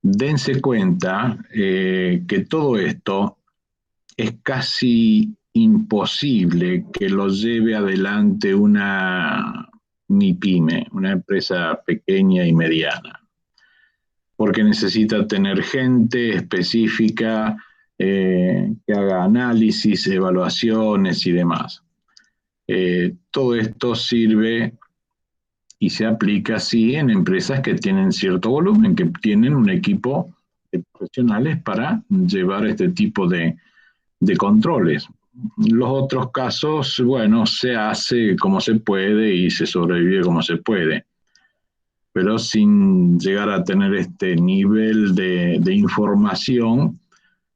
[SPEAKER 1] Dense cuenta que todo esto es casi imposible que lo lleve adelante una MIPYME, una empresa pequeña y mediana, porque necesita tener gente específica que haga análisis, evaluaciones y demás. Todo esto sirve y se aplica así en empresas que tienen cierto volumen, que tienen un equipo de profesionales para llevar este tipo de controles. Los otros casos, bueno, se hace como se puede y se sobrevive como se puede, pero sin llegar a tener este nivel de información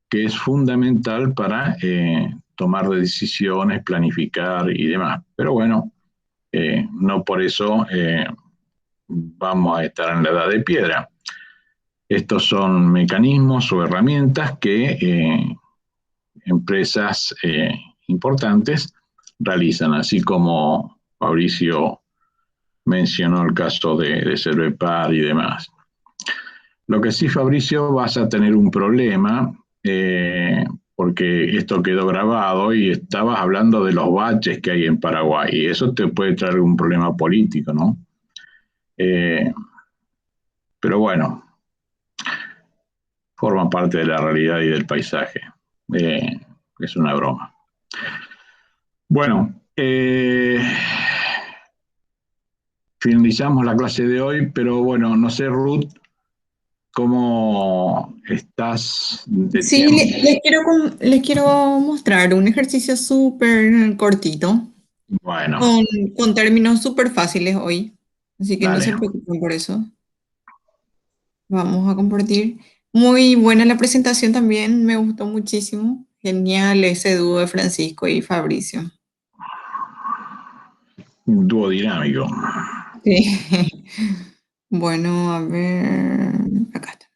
[SPEAKER 1] que es fundamental para tomar decisiones, planificar y demás. Pero bueno, no por eso vamos a estar en la edad de piedra. Estos son mecanismos o herramientas que empresas importantes realizan, así como Fabricio mencionó el caso de Cervepar y demás. Lo que sí, Fabricio, vas a tener un problema, porque esto quedó grabado y estabas hablando de los baches que hay en Paraguay, y eso te puede traer un problema político, ¿no? Pero bueno, forma parte de la realidad y del paisaje. Es una broma. Bueno, finalizamos la clase de hoy, pero bueno, no sé, Ruth, ¿cómo estás de
[SPEAKER 4] Sí,
[SPEAKER 1] tiempo?
[SPEAKER 4] les quiero mostrar un ejercicio súper cortito,
[SPEAKER 1] Bueno,
[SPEAKER 4] con términos súper fáciles hoy, así que no se
[SPEAKER 1] dale.
[SPEAKER 4] preocupen por eso. Vamos a compartir. Muy buena la presentación también, me gustó muchísimo. Genial ese dúo de Francisco y Fabricio.
[SPEAKER 1] Dúo dinámico.
[SPEAKER 4] Sí. Bueno, a ver, acá está.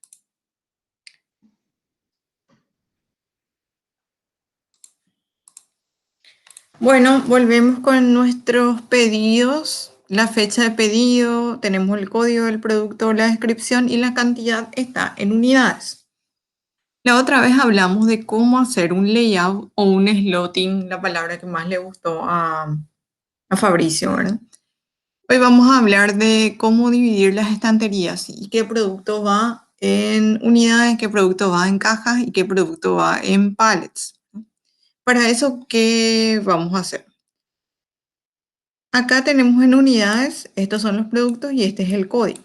[SPEAKER 4] Bueno, volvemos con nuestros pedidos. La fecha de pedido, tenemos el código del producto, la descripción y la cantidad está en unidades. La otra vez hablamos de cómo hacer un layout o un slotting, la palabra que más le gustó a Fabricio, ¿verdad? Hoy vamos a hablar de cómo dividir las estanterías y qué producto va en unidades, qué producto va en cajas y qué producto va en pallets. Para eso, ¿qué vamos a hacer? Acá tenemos en unidades, estos son los productos y este es el código.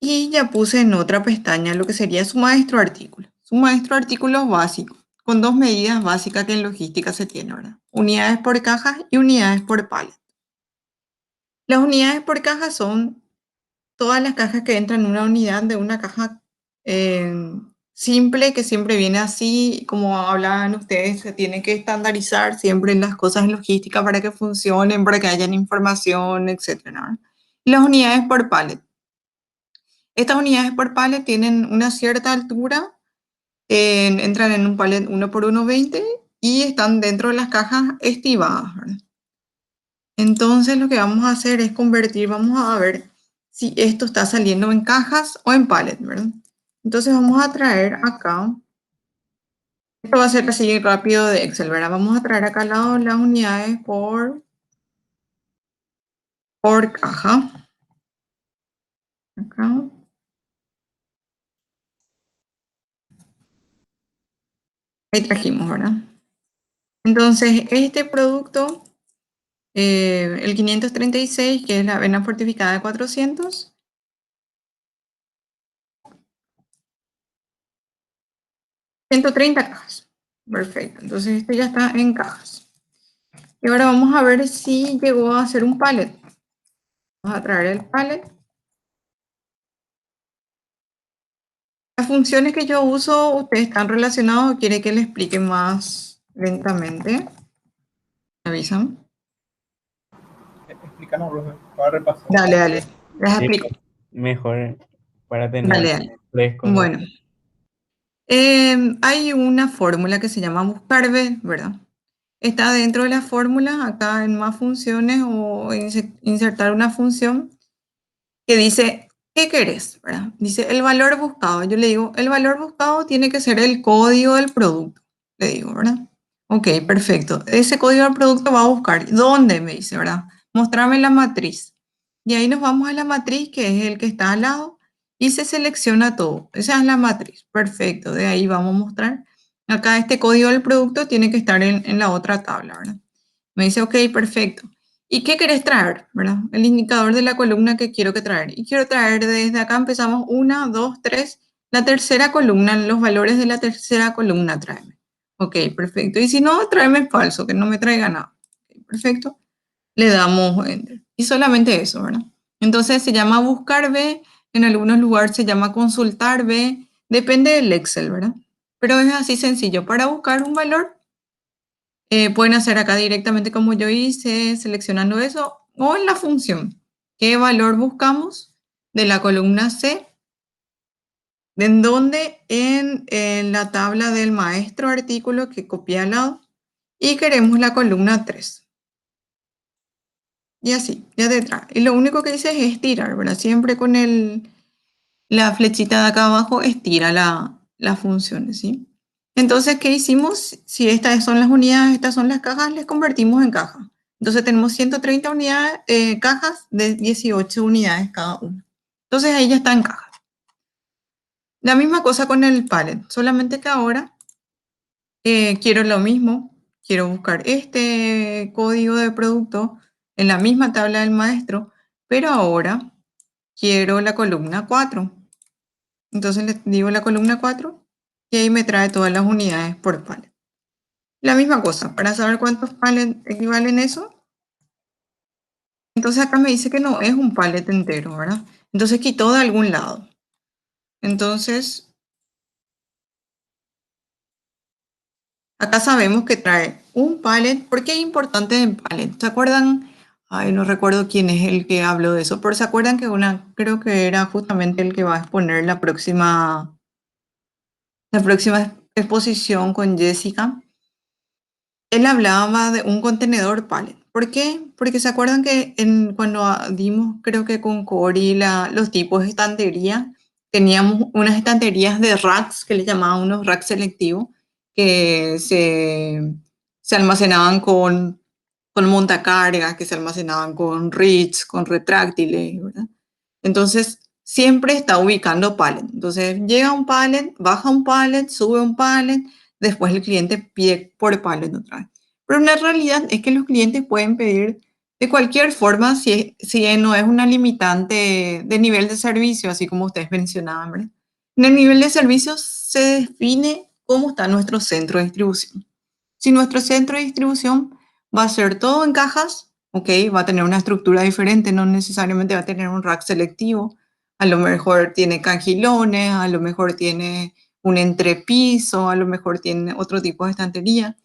[SPEAKER 4] Y ya puse en otra pestaña lo que sería su maestro artículo. Su maestro artículo básico, con dos medidas básicas que en logística se tiene, ¿verdad? Unidades por cajas y unidades por pallet. Las unidades por caja son todas las cajas que entran en una unidad de una caja simple que siempre viene así, como hablaban ustedes, se tiene que estandarizar siempre las cosas en logística para que funcionen, para que haya información, etc. Y las unidades por pallet. Estas unidades por pallet tienen una cierta altura, entran en un pallet 1 por 1,20 y están dentro de las cajas estivadas, ¿verdad? Entonces lo que vamos a hacer es convertir, vamos a ver si esto está saliendo en cajas o en pallet, ¿verdad? Entonces vamos a traer acá, esto va a ser así rápido de Excel, ¿verdad? Vamos a traer acá al lado las unidades por caja. Acá. Ahí trajimos, ¿verdad? Entonces este producto, el 536, que es la avena fortificada de 400, 130 cajas. Perfecto, entonces este ya está en cajas. Y ahora vamos a ver si llegó a ser un pallet. Vamos a traer el pallet. Las funciones que yo uso, ¿ustedes están relacionados o quiere que les explique más lentamente? ¿Me avisan?
[SPEAKER 3] Explícanos, profe, para repasar.
[SPEAKER 4] Dale, les
[SPEAKER 2] Sí,
[SPEAKER 4] explico.
[SPEAKER 2] mejor para tener
[SPEAKER 4] Dale.
[SPEAKER 2] fresco.
[SPEAKER 4] Bueno, hay una fórmula que se llama buscar B, ¿verdad? Está dentro de la fórmula, acá en más funciones o insertar una función que dice, ¿qué querés? ¿Verdad? Dice el valor buscado. Yo le digo, el valor buscado tiene que ser el código del producto. Le digo, ¿verdad? Ok, perfecto. Ese código del producto va a buscar. ¿Dónde? Me dice, ¿verdad? Mostrarme la matriz. Y ahí nos vamos a la matriz, que es el que está al lado, y se selecciona todo. Esa es la matriz. Perfecto. De ahí vamos a mostrar. Acá este código del producto tiene que estar en la otra tabla, ¿verdad? Me dice, ok, perfecto. ¿Y qué querés traer? ¿Verdad? El indicador de la columna que quiero que traer. Y quiero traer desde acá, empezamos 1, 2, 3. La tercera columna, los valores de la tercera columna, tráeme. Ok, perfecto. Y si no, tráeme falso, que no me traiga nada. Okay, perfecto. Le damos Enter. Y solamente eso, ¿verdad? Entonces se llama buscar B, en algunos lugares se llama consultar B, depende del Excel, ¿verdad? Pero es así sencillo. Para buscar un valor, pueden hacer acá directamente como yo hice, seleccionando eso, o en la función. ¿Qué valor buscamos de la columna C? ¿En dónde? En la tabla del maestro artículo que copié al lado. Y queremos la columna 3. Y así, ya detrás. Y lo único que hice es estirar, ¿verdad? Siempre con la flechita de acá abajo estira la función, ¿sí? Entonces, ¿qué hicimos? Si estas son las unidades, estas son las cajas, les convertimos en cajas. Entonces tenemos 130 unidades, cajas de 18 unidades cada una. Entonces ahí ya está en cajas. La misma cosa con el pallet, solamente que ahora quiero lo mismo. Quiero buscar este código de producto en la misma tabla del maestro, pero ahora quiero la columna 4. Entonces le digo la columna 4 y ahí me trae todas las unidades por pallet. La misma cosa, para saber cuántos pallets equivalen eso. Entonces acá me dice que no es un pallet entero, ¿verdad? Entonces quitó de algún lado. Entonces, acá sabemos que trae un pallet. ¿Por qué es importante el pallet? ¿Se acuerdan? Ay, no recuerdo quién es el que habló de eso, pero ¿se acuerdan que creo que era justamente el que va a exponer la próxima exposición con Jessica? Él hablaba de un contenedor pallet. ¿Por qué? Porque se acuerdan que cuando dimos, creo que con Cori, los tipos de estantería, teníamos unas estanterías de racks que le llamaban unos racks selectivos, que se almacenaban con montacargas, que se almacenaban con reeds, con retráctiles, ¿verdad? Entonces, siempre está ubicando pallet. Entonces, llega un pallet, baja un pallet, sube un pallet, después el cliente pide por pallet otra vez. Pero la realidad es que los clientes pueden pedir de cualquier forma si no es una limitante de nivel de servicio, así como ustedes mencionaban, ¿verdad? En el nivel de servicio se define cómo está nuestro centro de distribución. Si nuestro centro de distribución va a ser todo en cajas, ok, va a tener una estructura diferente, no necesariamente va a tener un rack selectivo, a lo mejor tiene cangilones, a lo mejor tiene un entrepiso, a lo mejor tiene otro tipo de estantería.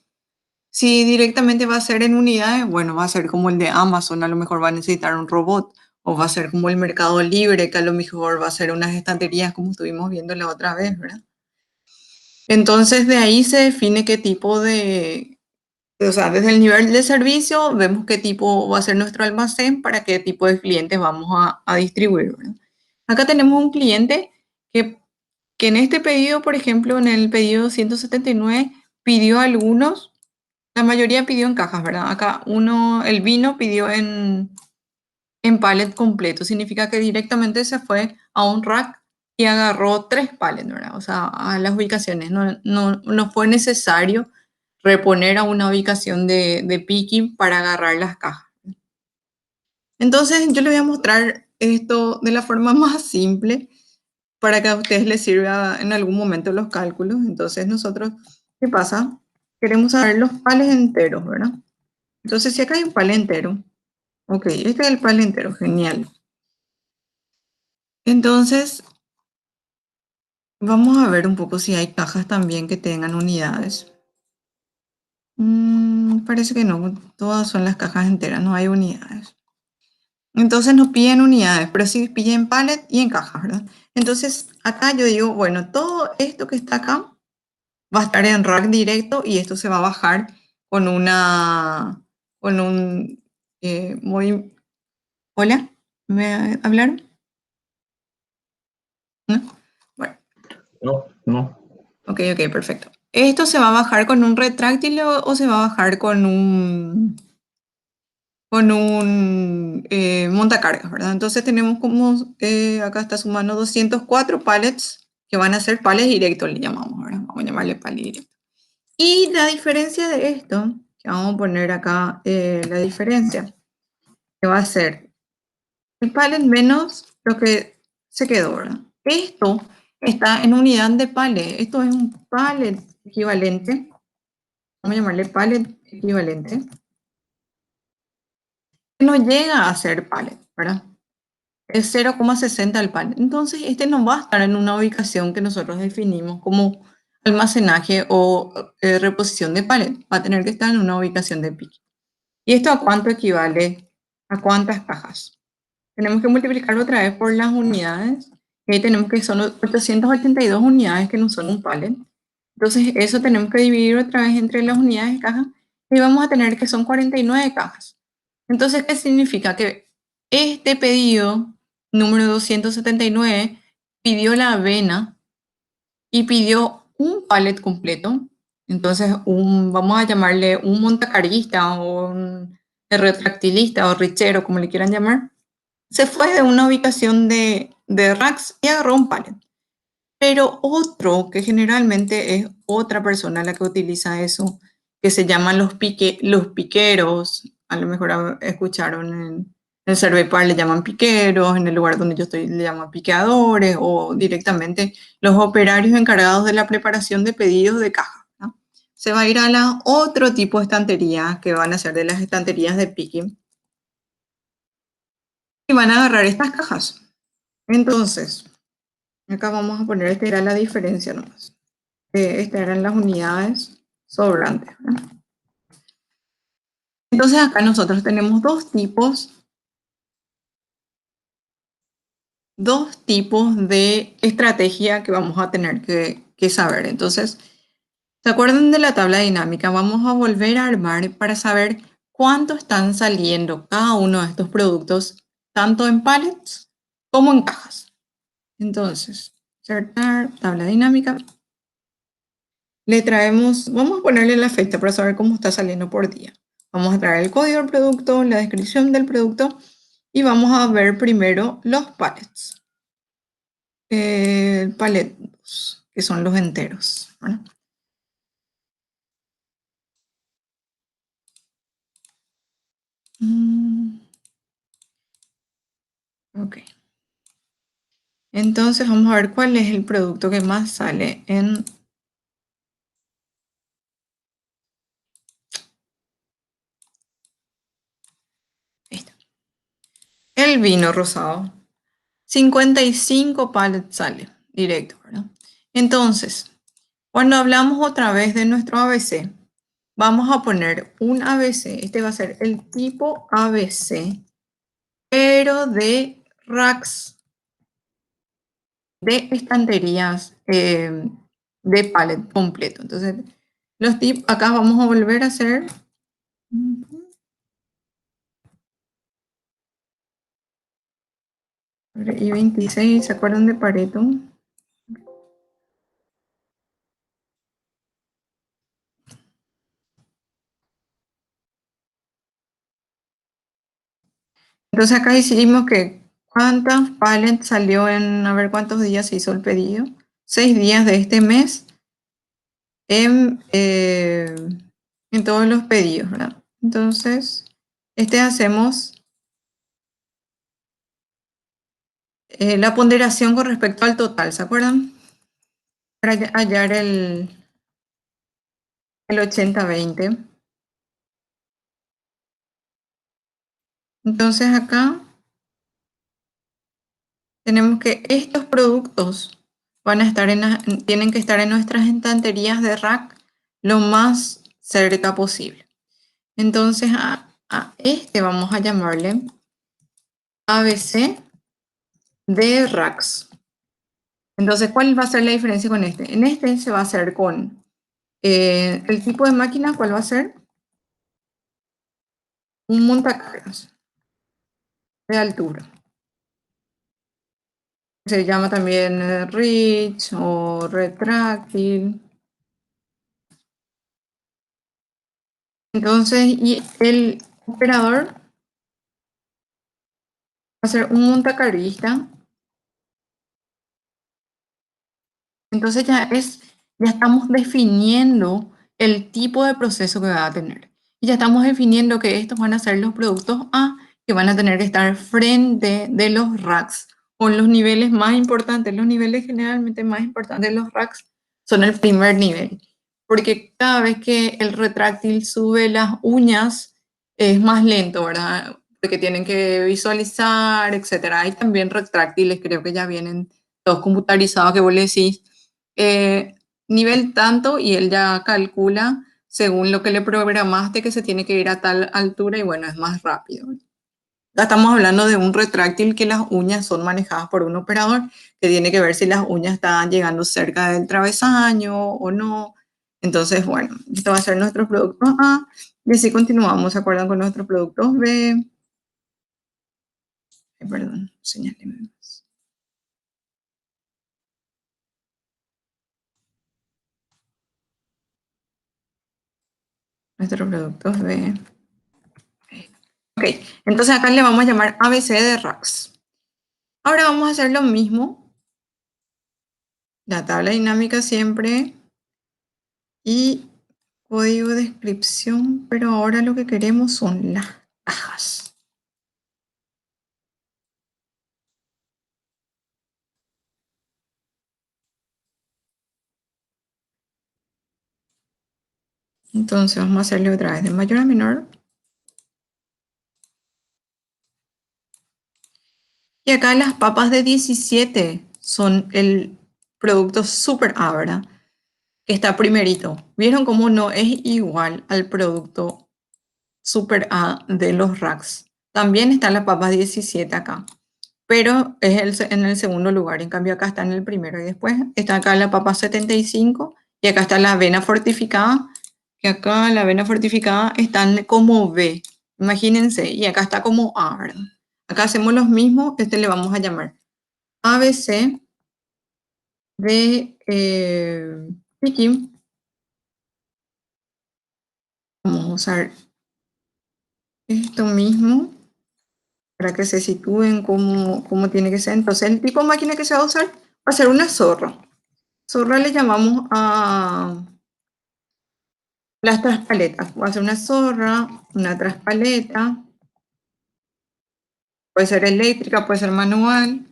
[SPEAKER 4] Si directamente va a ser en unidades, bueno, va a ser como el de Amazon, a lo mejor va a necesitar un robot, o va a ser como el Mercado Libre, que a lo mejor va a ser unas estanterías como estuvimos viendo la otra vez, ¿verdad? Entonces de ahí se define qué tipo o sea, desde el nivel de servicio vemos qué tipo va a ser nuestro almacén para qué tipo de clientes vamos a distribuir, ¿verdad? Acá tenemos un cliente que en este pedido, por ejemplo, en el pedido 179, pidió algunos, la mayoría pidió en cajas, ¿verdad? Acá el vino pidió en pallet completo, significa que directamente se fue a un rack y agarró 3 pallets, ¿verdad? O sea, a las ubicaciones, no fue necesario reponer a una ubicación de picking para agarrar las cajas. Entonces yo les voy a mostrar esto de la forma más simple para que a ustedes les sirva en algún momento los cálculos. Entonces nosotros, ¿qué pasa? Queremos saber los pales enteros, ¿verdad? Entonces si acá hay un pal entero, ok, este es el pal entero, genial. Entonces vamos a ver un poco si hay cajas también que tengan unidades. Parece que no, todas son las cajas enteras, no hay unidades. Entonces nos piden unidades, pero sí piden pallet y en cajas, ¿verdad? Entonces acá yo digo, bueno, todo esto que está acá va a estar en rack directo y esto se va a bajar con Hola, ¿me hablaron? ¿No? Bueno.
[SPEAKER 1] No.
[SPEAKER 4] Ok, perfecto. ¿Esto se va a bajar con un retráctil o se va a bajar con un montacargas, ¿verdad? Entonces tenemos como, acá está sumando 204 pallets que van a ser pallets directos, le llamamos, ¿verdad? Vamos a llamarle pallet directo. Y la diferencia de esto, que vamos a poner acá la diferencia, que va a ser el pallet menos lo que se quedó, ¿verdad? Esto está en unidad de pallet. Esto es un pallet equivalente. Vamos a llamarle pallet equivalente. No llega a ser pallet, ¿verdad? Es 0,60 el pallet. Entonces, este no va a estar en una ubicación que nosotros definimos como almacenaje o reposición de pallet. Va a tener que estar en una ubicación de pick. ¿Y esto a cuánto equivale? ¿A cuántas cajas? Tenemos que multiplicarlo otra vez por las unidades. Y ahí tenemos que son 882 unidades que no son un pallet. Entonces, eso tenemos que dividir otra vez entre las unidades de caja. Y vamos a tener que son 49 cajas. Entonces, ¿qué significa? Que este pedido, número 279, pidió la avena y pidió un pallet completo. Entonces, vamos a llamarle un montacarguista o un retractilista o richero, como le quieran llamar. Se fue de una ubicación de racks y agarró un pallet. Pero otro, que generalmente es otra persona la que utiliza eso, que se llaman los piqueros, a lo mejor escucharon en el Cervepar le llaman piqueros, en el lugar donde yo estoy le llaman piqueadores, o directamente los operarios encargados de la preparación de pedidos de caja, ¿no? Se va a ir a otro tipo de estantería, que van a ser de las estanterías de picking, y van a agarrar estas cajas. Entonces, Acá vamos a poner, esta era la diferencia nomás. Estas eran las unidades sobrantes, ¿verdad? Entonces acá nosotros tenemos dos tipos de estrategia que vamos a tener que saber. Entonces, ¿se acuerdan de la tabla dinámica? Vamos a volver a armar para saber cuánto están saliendo cada uno de estos productos, tanto en pallets como en cajas. Entonces, insertar tabla dinámica. Le traemos, vamos a ponerle la fecha para saber cómo está saliendo por día. Vamos a traer el código del producto, la descripción del producto y vamos a ver primero los pallets. El pallet 2, que son los enteros, ¿verdad? Ok. Entonces vamos a ver cuál es el producto que más sale en esto. El vino rosado. 55 pallets sale directo, ¿verdad? Entonces, cuando hablamos otra vez de nuestro ABC, vamos a poner un ABC. Este va a ser el tipo ABC, pero de racks, de estanterías, de pallet completo. Entonces, los tipos, acá vamos a volver a hacer. Y 26, ¿se acuerdan de Pareto? Entonces acá hicimos que cuántas pallets salió en, a ver cuántos días se hizo el pedido. 6 días de este mes en todos los pedidos, ¿verdad? Entonces, hacemos la ponderación con respecto al total, ¿se acuerdan? Para hallar el 80-20. Entonces acá tenemos que estos productos van a estar tienen que estar en nuestras estanterías de rack lo más cerca posible. Entonces a este vamos a llamarle ABC de racks. Entonces, ¿cuál va a ser la diferencia con este? En este se va a hacer con el tipo de máquina, ¿cuál va a ser? Un montacargas de altura. Se llama también reach o retráctil. Entonces, y el operador va a ser un montacarguista. Entonces ya estamos definiendo el tipo de proceso que va a tener. Y ya estamos definiendo que estos van a ser los productos A que van a tener que estar frente de los racks con los niveles más importantes. Los niveles generalmente más importantes de los racks son el primer nivel. Porque cada vez que el retráctil sube las uñas es más lento, ¿verdad? Porque tienen que visualizar, etcétera. Hay también retráctiles, creo que ya vienen todos computarizados, que vos le decís nivel tanto y él ya calcula según lo que le programaste que se tiene que ir a tal altura y bueno, es más rápido. Ya estamos hablando de un retráctil que las uñas son manejadas por un operador que tiene que ver si las uñas están llegando cerca del travesaño o no. Entonces, bueno, esto va a ser nuestro producto A y así continuamos, ¿se acuerdan con nuestros productos B? Perdón, señáleme más. Nuestros productos B. Ok, entonces acá le vamos a llamar ABC de racks. Ahora vamos a hacer lo mismo. La tabla dinámica siempre. Y código de descripción, pero ahora lo que queremos son las cajas. Entonces vamos a hacerle otra vez de mayor a menor. Y acá las papas de 17 son el producto super A, ¿verdad? Que está primerito. ¿Vieron cómo no es igual al producto super A de los racks? También está la papa 17 acá, pero es en el segundo lugar. En cambio acá está en el primero. Y después está acá la papa 75 y acá está la avena fortificada. Que acá la avena fortificada están como B. Imagínense. Y acá está como A, ¿verdad? Acá hacemos los mismos. Este le vamos a llamar ABC de picking. Vamos a usar esto mismo para que se sitúen cómo tiene que ser. Entonces, el tipo de máquina que se va a usar va a ser una zorra. Zorra le llamamos a las traspaletas. Va a ser una zorra, una traspaleta. Puede ser eléctrica, puede ser manual,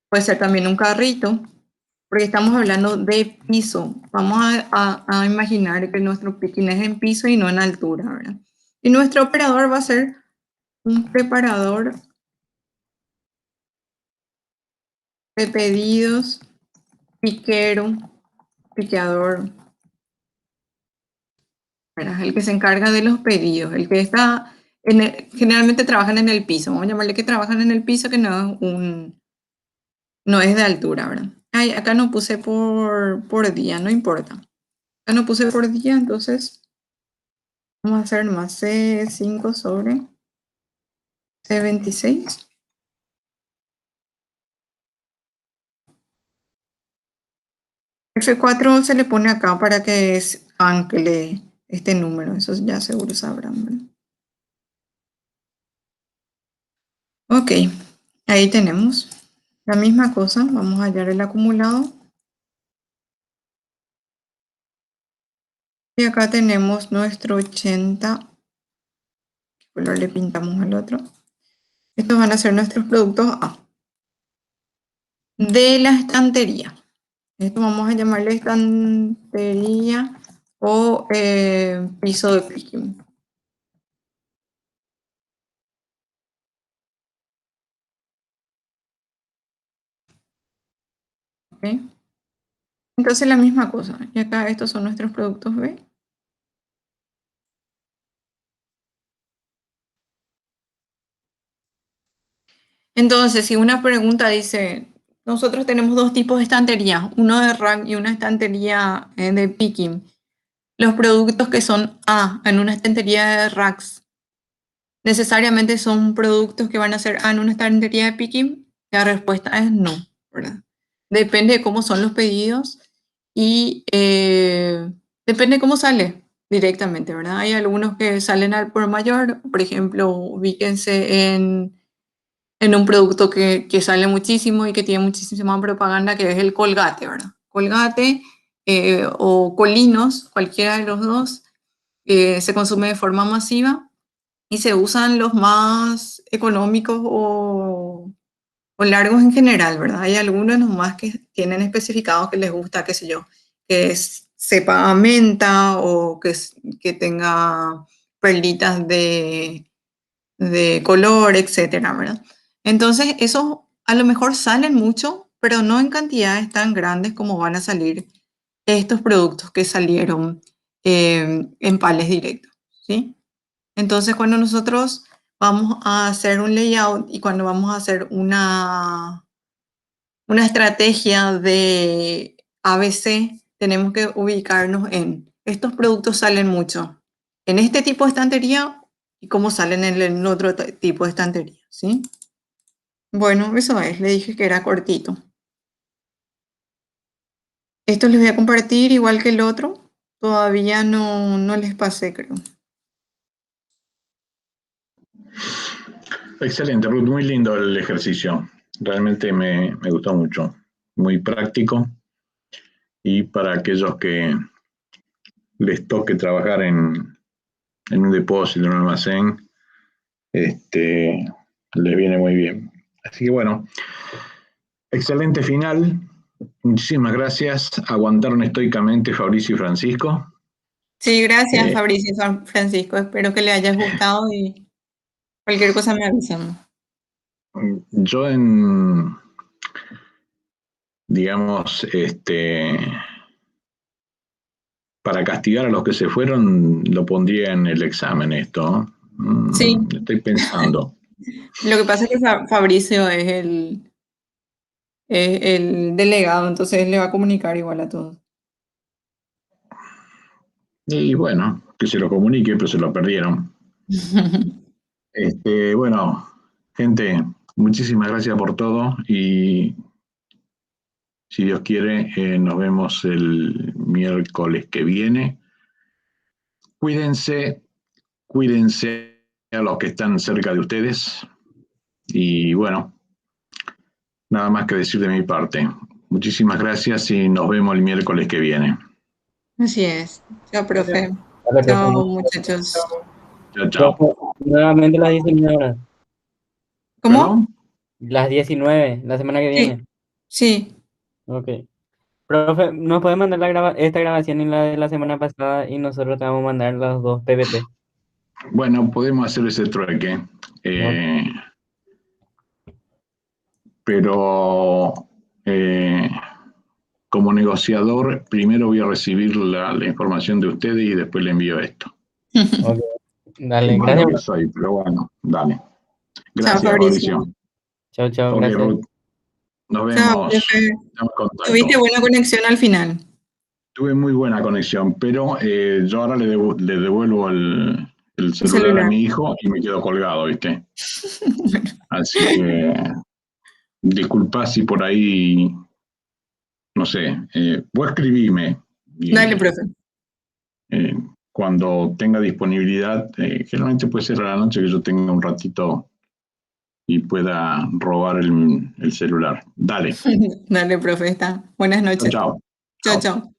[SPEAKER 4] puede ser también un carrito, porque estamos hablando de piso. Vamos a imaginar que nuestro picking es en piso y no en altura, ¿verdad? Y nuestro operador va a ser un preparador de pedidos, piquero, piqueador, ¿verdad? El que se encarga de los pedidos, el que está, generalmente trabajan en el piso, vamos a llamarle que trabajan en el piso, que no es de altura, ¿verdad? Ay, acá no puse por día, no importa. Acá no puse por día, entonces vamos a hacer nomás C5 sobre C26. F4 se le pone acá para que ancle este número, eso ya seguro sabrán, ¿verdad? Ok, ahí tenemos la misma cosa. Vamos a hallar el acumulado. Y acá tenemos nuestro 80. ¿Qué color le pintamos al otro? Estos van a ser nuestros productos A. De la estantería. Esto vamos a llamarle estantería o piso de picking. ¿Okay? Entonces la misma cosa. Y acá estos son nuestros productos B. Entonces, si una pregunta dice, nosotros tenemos dos tipos de estantería, uno de rack y una estantería de picking. Los productos que son A en una estantería de racks, ¿necesariamente son productos que van a ser A en una estantería de picking? La respuesta es no, ¿verdad? Depende de cómo son los pedidos y depende de cómo sale directamente, ¿verdad? Hay algunos que salen al por mayor, por ejemplo, ubíquense en un producto que sale muchísimo y que tiene muchísima propaganda, que es el Colgate, ¿verdad? Colgate o Colinos, cualquiera de los dos, se consume de forma masiva y se usan los más económicos o largos en general, ¿verdad? Hay algunos nomás que tienen especificados que les gusta, qué sé yo, que sepa a menta o que tenga perlitas de color, etcétera, ¿verdad? Entonces, esos a lo mejor salen mucho, pero no en cantidades tan grandes como van a salir estos productos que salieron en pales directos, ¿sí? Entonces, cuando nosotros vamos a hacer un layout y cuando vamos a hacer una estrategia de ABC, tenemos que ubicarnos en estos productos salen mucho en este tipo de estantería y cómo salen en el otro tipo de estantería, ¿sí? Bueno, eso es, le dije que era cortito. Esto les voy a compartir igual que el otro, todavía no les pasé, creo.
[SPEAKER 1] Excelente, Ruth, muy lindo el ejercicio. Realmente me gustó mucho. Muy práctico. Y para aquellos que les toque trabajar en un depósito, en un almacén, les viene muy bien. Así que bueno, excelente final. Muchísimas gracias. Aguantaron estoicamente Fabricio y Francisco.
[SPEAKER 4] Sí, gracias, Fabricio y Francisco. Espero que les haya gustado y cualquier cosa me avisan.
[SPEAKER 1] Yo en digamos, para castigar a los que se fueron, lo pondría en el examen esto.
[SPEAKER 4] Sí,
[SPEAKER 1] Estoy pensando.
[SPEAKER 4] lo que pasa es que Fabricio es el delegado, entonces él le va a comunicar igual a todos.
[SPEAKER 1] Y bueno, que se lo comunique, pero se lo perdieron. Bueno, gente, muchísimas gracias por todo y si Dios quiere, nos vemos el miércoles que viene. Cuídense, cuídense a los que están cerca de ustedes y bueno, nada más que decir de mi parte. Muchísimas gracias y nos vemos el miércoles que viene.
[SPEAKER 4] Así es. Chao, profe.
[SPEAKER 2] Vale, profe,
[SPEAKER 4] Chao,
[SPEAKER 2] muchas
[SPEAKER 4] muchachos.
[SPEAKER 3] Chao.
[SPEAKER 1] Chao, chao.
[SPEAKER 2] Profe, nuevamente las 19 horas.
[SPEAKER 4] ¿Cómo?
[SPEAKER 1] ¿Perdón?
[SPEAKER 2] Las 19, la semana que viene.
[SPEAKER 4] Sí.
[SPEAKER 2] Ok. Profe, ¿nos puede mandar esta grabación y la de la semana pasada y nosotros te vamos a mandar los dos PPT?
[SPEAKER 1] Bueno, podemos hacer ese trueque. Pero como negociador, primero voy a recibir la información de ustedes y después le envío esto.
[SPEAKER 2] Ok. Dale,
[SPEAKER 1] Qué malo
[SPEAKER 2] gracias.
[SPEAKER 1] que soy, pero bueno, dale.
[SPEAKER 4] Chao,
[SPEAKER 1] Gracias,
[SPEAKER 4] Fabricio.
[SPEAKER 1] Mauricio.
[SPEAKER 2] Chao, chao,
[SPEAKER 1] Ok,
[SPEAKER 2] gracias.
[SPEAKER 1] Ruth. Nos
[SPEAKER 4] Chao,
[SPEAKER 1] vemos.
[SPEAKER 4] profe.
[SPEAKER 1] Estamos en contacto.
[SPEAKER 4] Tuviste buena conexión al final.
[SPEAKER 1] Tuve muy buena conexión, pero yo ahora le devuelvo el celular a
[SPEAKER 4] celular.
[SPEAKER 1] mi hijo y me quedo colgado, ¿viste? Así que disculpa si por ahí, no sé, vos escribime.
[SPEAKER 4] Dale, profe.
[SPEAKER 1] Cuando tenga disponibilidad, generalmente puede ser a la noche que yo tenga un ratito y pueda robar el celular. Dale.
[SPEAKER 4] Dale, profe. Está. Buenas noches.
[SPEAKER 1] Chao.
[SPEAKER 4] Chao, chao.